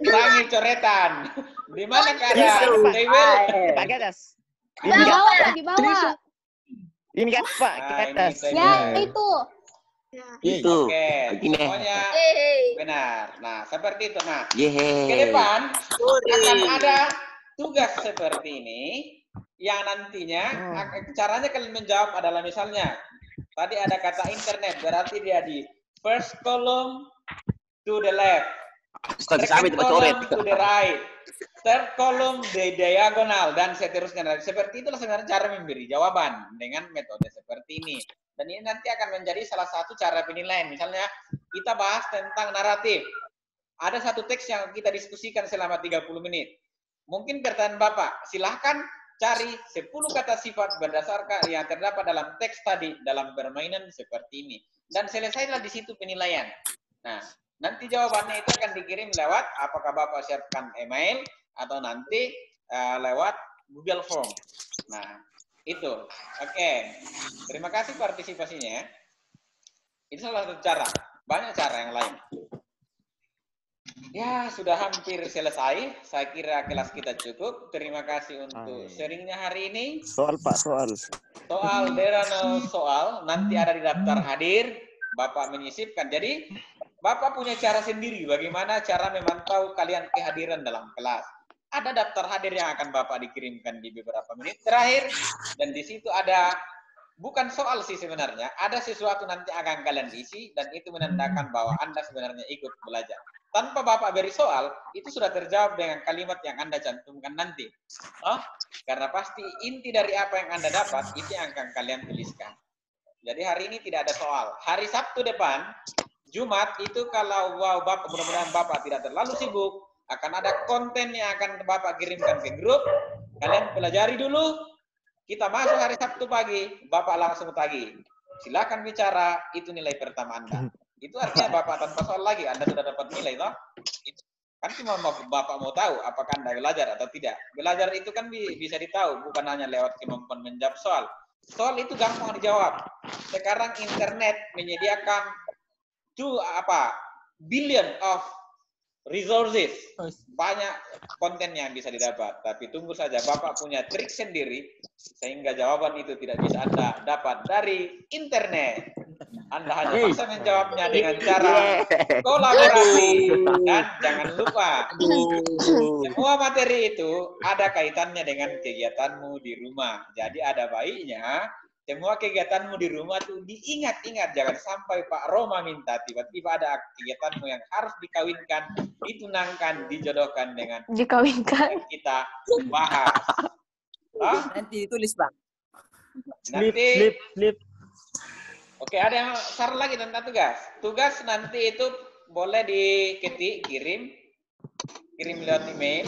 kurangi coretan. Di mana keadaan table? Pak ke atas. Di bawah. Ini kan Pak ke atas. Itu. Itu. Oke, Begini. pokoknya benar. Nah, seperti itu. Nah, ke Yeay. depan akan ada tugas seperti ini yang nantinya caranya kalian menjawab adalah misalnya tadi ada kata internet, berarti dia di first column to the left, second column to the right, third column the diagonal, dan seterusnya. Seperti itulah sebenarnya cara memberi jawaban dengan metode seperti ini. Dan ini nanti akan menjadi salah satu cara penilaian. Misalnya kita bahas tentang naratif. Ada satu teks yang kita diskusikan selama 30 menit. Mungkin pertanyaan Bapak, silahkan cari 10 kata sifat berdasarkan yang terdapat dalam teks tadi dalam permainan seperti ini. Dan selesailah di situ penilaian. Nah, nanti jawabannya itu akan dikirim lewat, apakah Bapak siapkan email atau nanti lewat Google Form. Nah, itu. Oke. Terima kasih partisipasinya. Ini salah satu cara. Banyak cara yang lain. Ya, sudah hampir selesai. Saya kira kelas kita cukup. Terima kasih untuk sharingnya hari ini. Soal, Pak, soal. Soal Derano soal nanti ada di daftar hadir. Bapak menyisipkan. Jadi, Bapak punya cara sendiri bagaimana cara memantau kalian kehadiran dalam kelas. Ada daftar hadir yang akan Bapak dikirimkan di beberapa menit terakhir. Dan di situ ada, bukan soal sih sebenarnya, ada sesuatu nanti akan kalian isi, dan itu menandakan bahwa Anda sebenarnya ikut belajar. Tanpa Bapak beri soal, itu sudah terjawab dengan kalimat yang Anda cantumkan nanti. Oh, karena pasti inti dari apa yang Anda dapat, itu yang akan kalian tuliskan. Jadi hari ini tidak ada soal. Hari Sabtu depan, Jumat, itu kalau Bapak, mudah-mudahan Bapak tidak terlalu sibuk, akan ada konten yang akan Bapak kirimkan ke grup. Kalian pelajari dulu. Kita masuk hari Sabtu pagi, Bapak langsung tagih. Silakan bicara, itu nilai pertama Anda. Itu artinya Bapak tanpa soal lagi, Anda sudah dapat nilai, toh? Kan cuma Bapak mau tahu apakah Anda belajar atau tidak. Belajar itu kan bisa ditahu, bukan hanya lewat kemampuan menjawab soal. Soal itu gampang dijawab. Sekarang internet menyediakan billion of resources, banyak konten yang bisa didapat. Tapi tunggu saja, Bapak punya trik sendiri sehingga jawaban itu tidak bisa Anda dapat dari internet. Anda hanya bisa menjawabnya dengan cara kolaborasi. Dan jangan lupa, semua materi itu ada kaitannya dengan kegiatanmu di rumah. Jadi ada baiknya semua kegiatanmu di rumah tuh diingat-ingat. Jangan sampai Pak Roma minta tiba-tiba ada kegiatanmu yang harus dikawinkan, ditunangkan, dijodohkan dengan dikawinkan. Kita bahas. Nanti tulis, Bang. Nanti slip. Oke, ada yang saran lagi tentang tugas. Tugas nanti itu boleh diketik, kirim lewat email.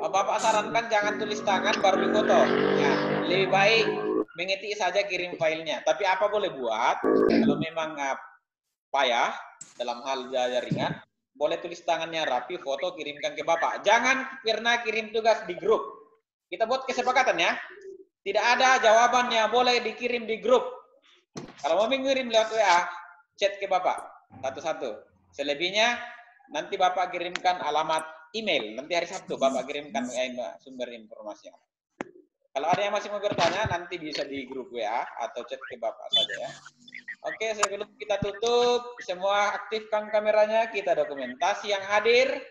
Bapak sarankan jangan tulis tangan baru difoto. Ya, lebih baik mengetik saja, kirim filenya. Tapi apa boleh buat, kalau memang payah dalam hal jaringan, boleh tulis tangannya rapi, foto, kirimkan ke Bapak. Jangan pernah kirim tugas di grup. Kita buat kesepakatan ya. Tidak ada jawabannya, boleh dikirim di grup. Kalau mau mengirim lewat WA, chat ke Bapak satu-satu. Selebihnya nanti Bapak kirimkan alamat email. Nanti hari Sabtu Bapak kirimkan sumber informasinya. Kalau ada yang masih mau bertanya, nanti bisa di grup WA atau chat ke Bapak saja ya. Oke, sebelum kita tutup, semua aktifkan kameranya. Kita dokumentasi yang hadir.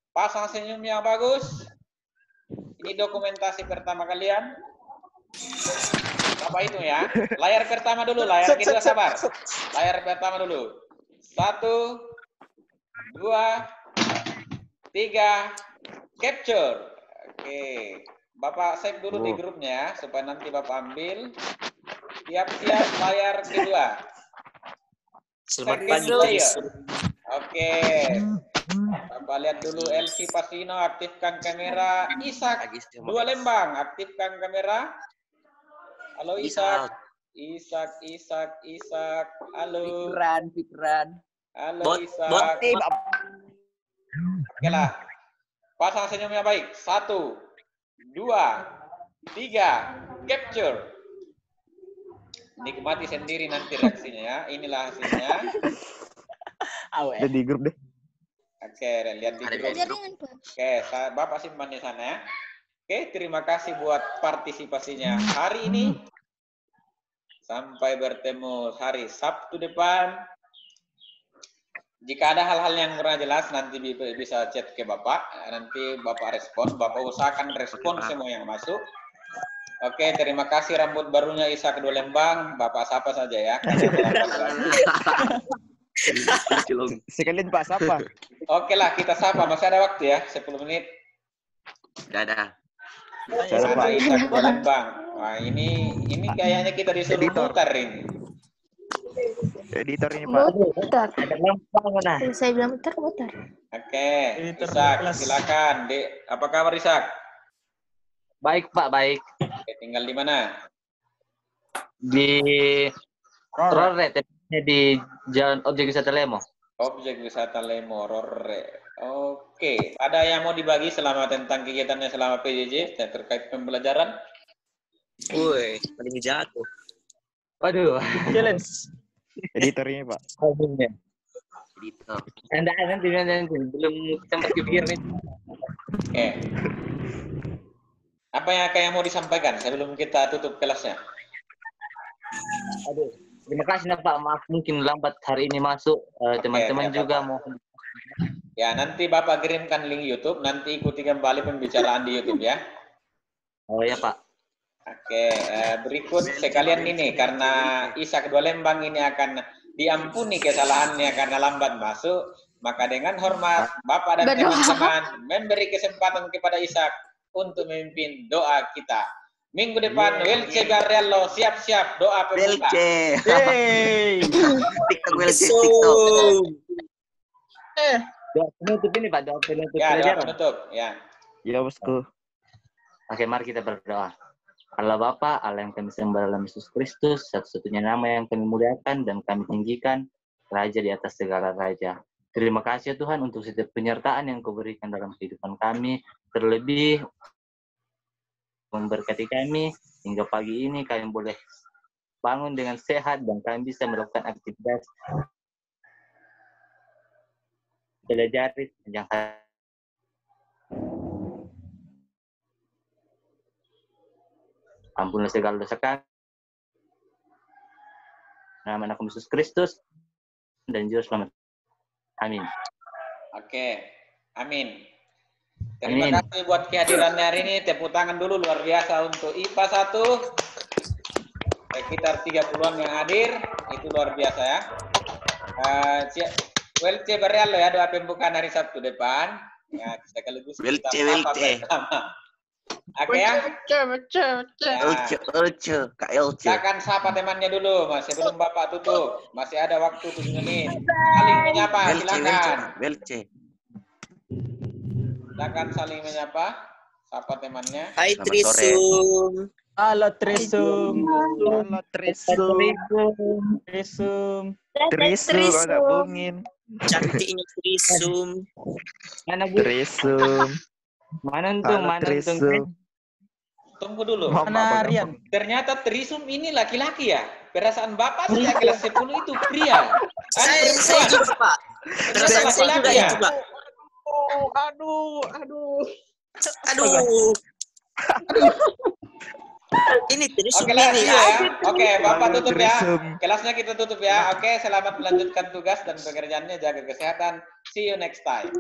Pasang senyum yang bagus. Ini dokumentasi pertama kalian. Bapak itu ya. Layar pertama dulu, layar kedua sabar. Layar pertama dulu. 1, 2, 3, capture. Oke. Bapak save dulu di grupnya ya, supaya nanti Bapak ambil. Siap-siap layar kedua. Selamat pagi. Oke. Bapak lihat dulu LC Pasino, aktifkan kamera. Isak, 2 lembang, aktifkan kamera. Halo Isak. Isak. Halo. Fikran. Halo Isak. Oke lah. Pasang senyumnya baik. 1, 2, 3, capture. Nikmati sendiri nanti reaksinya ya. Inilah hasilnya. Ada di grup deh. Oke, lihat di grup. Oke, Bapak simpan di sana ya. Oke, terima kasih buat partisipasinya hari ini. Sampai bertemu hari Sabtu depan. Jika ada hal-hal yang kurang jelas, nanti bisa chat ke Bapak. Nanti Bapak respon. Bapak usahakan respon semua yang masuk. Oke, terima kasih rambut barunya Isak 2 lembang. Bapak sapa saja ya. Sekalian Pak sapa. Oke lah, kita sapa. Masih ada waktu ya, 10 menit. Dadah. Ada Isak 2 lembang. Wah, ini kayaknya kita disuruh mutar ini. Editor ini Pak. Mutar. Ada lempang mana? Saya bilang mutar. Oke, Isak, silakan. Apa kabar Isak? Baik Pak, baik. Oke, tinggal di mana? Di Rore, tepatnya di Jalan Objek Wisata Lemo. Objek Wisata Lemo, Rore. Oke, ada yang mau dibagi selama tentang kegiatannya selama PJJ terkait pembelajaran? Woi, paling jatuh. Waduh. Challenge. Editor ini Pak. Editor. Nanti belum sempat kepikir nih. Oke. Apa yang kayak mau disampaikan sebelum kita tutup kelasnya? Aduh, terima kasih Pak. Maaf mungkin lambat hari ini masuk. Teman-teman juga mau. Ya, nanti Bapak kirimkan link YouTube. Nanti ikuti kembali pembicaraan di YouTube ya. Oh ya Pak. Oke, berikut sekalian ini karena Isak 2 lembang ini akan diampuni kesalahannya karena lambat masuk, maka dengan hormat Bapak dan teman-teman memberi kesempatan kepada Isak untuk memimpin doa kita. Minggu depan Welce Garello siap-siap doa pembuka. TikTok Welce TikTok. Doa penutup ini Pak, doa penutup. Ya, doa penutup, ya. Ya, Bosku. Oke, mari kita berdoa. Allah Bapa, Allah yang kami sembah dalam Yesus Kristus, satu-satunya nama yang kami muliakan dan kami tinggikan, Raja di atas segala raja. Terima kasih Tuhan untuk setiap penyertaan yang Kau berikan dalam kehidupan kami, terlebih memberkati kami hingga pagi ini kami boleh bangun dengan sehat dan kami bisa melakukan aktivitas pelajari sepanjang hari. Ampunilah segala dosa kami. Nama anak Yesus Kristus dan Juru Selamat. Amin. Oke, amin. Terima kasih buat kehadirannya hari ini. Tepuk tangan dulu luar biasa untuk IPA 1. Sekitar 30-an yang hadir, itu luar biasa ya. Welce Barrialo ya, doa pembukaan hari Sabtu depan. Ya, sekaligus kita sapa bersama. Oke ya. Kak Elce. Silakan sapa temannya dulu, Mas. Sebelum Bapak tutup. Masih ada waktu 7 menit. Saling menyapa, silakan. Silakan saling menyapa. Sapa temannya. Hai Trisum. Halo Trisum. Halo Trisum. Trisum agak bungin. Cantiknya Trisum. Mana Bu? Trisum. Mana untung? Mana untung? Tunggu dulu. Mana Rian? Ternyata Trisum ini laki-laki ya? Perasaan Bapak sejak kelas 10 itu pria. Saya juga, Pak. Perasaan saya juga ya? itu, Pak. Aduh. Ini Trisum Oke lah, ini. ya. Oke, Bapak tutup ya. Trisum. Kelasnya kita tutup ya. Oke, selamat melanjutkan tugas dan pekerjaannya. Jaga kesehatan. See you next time.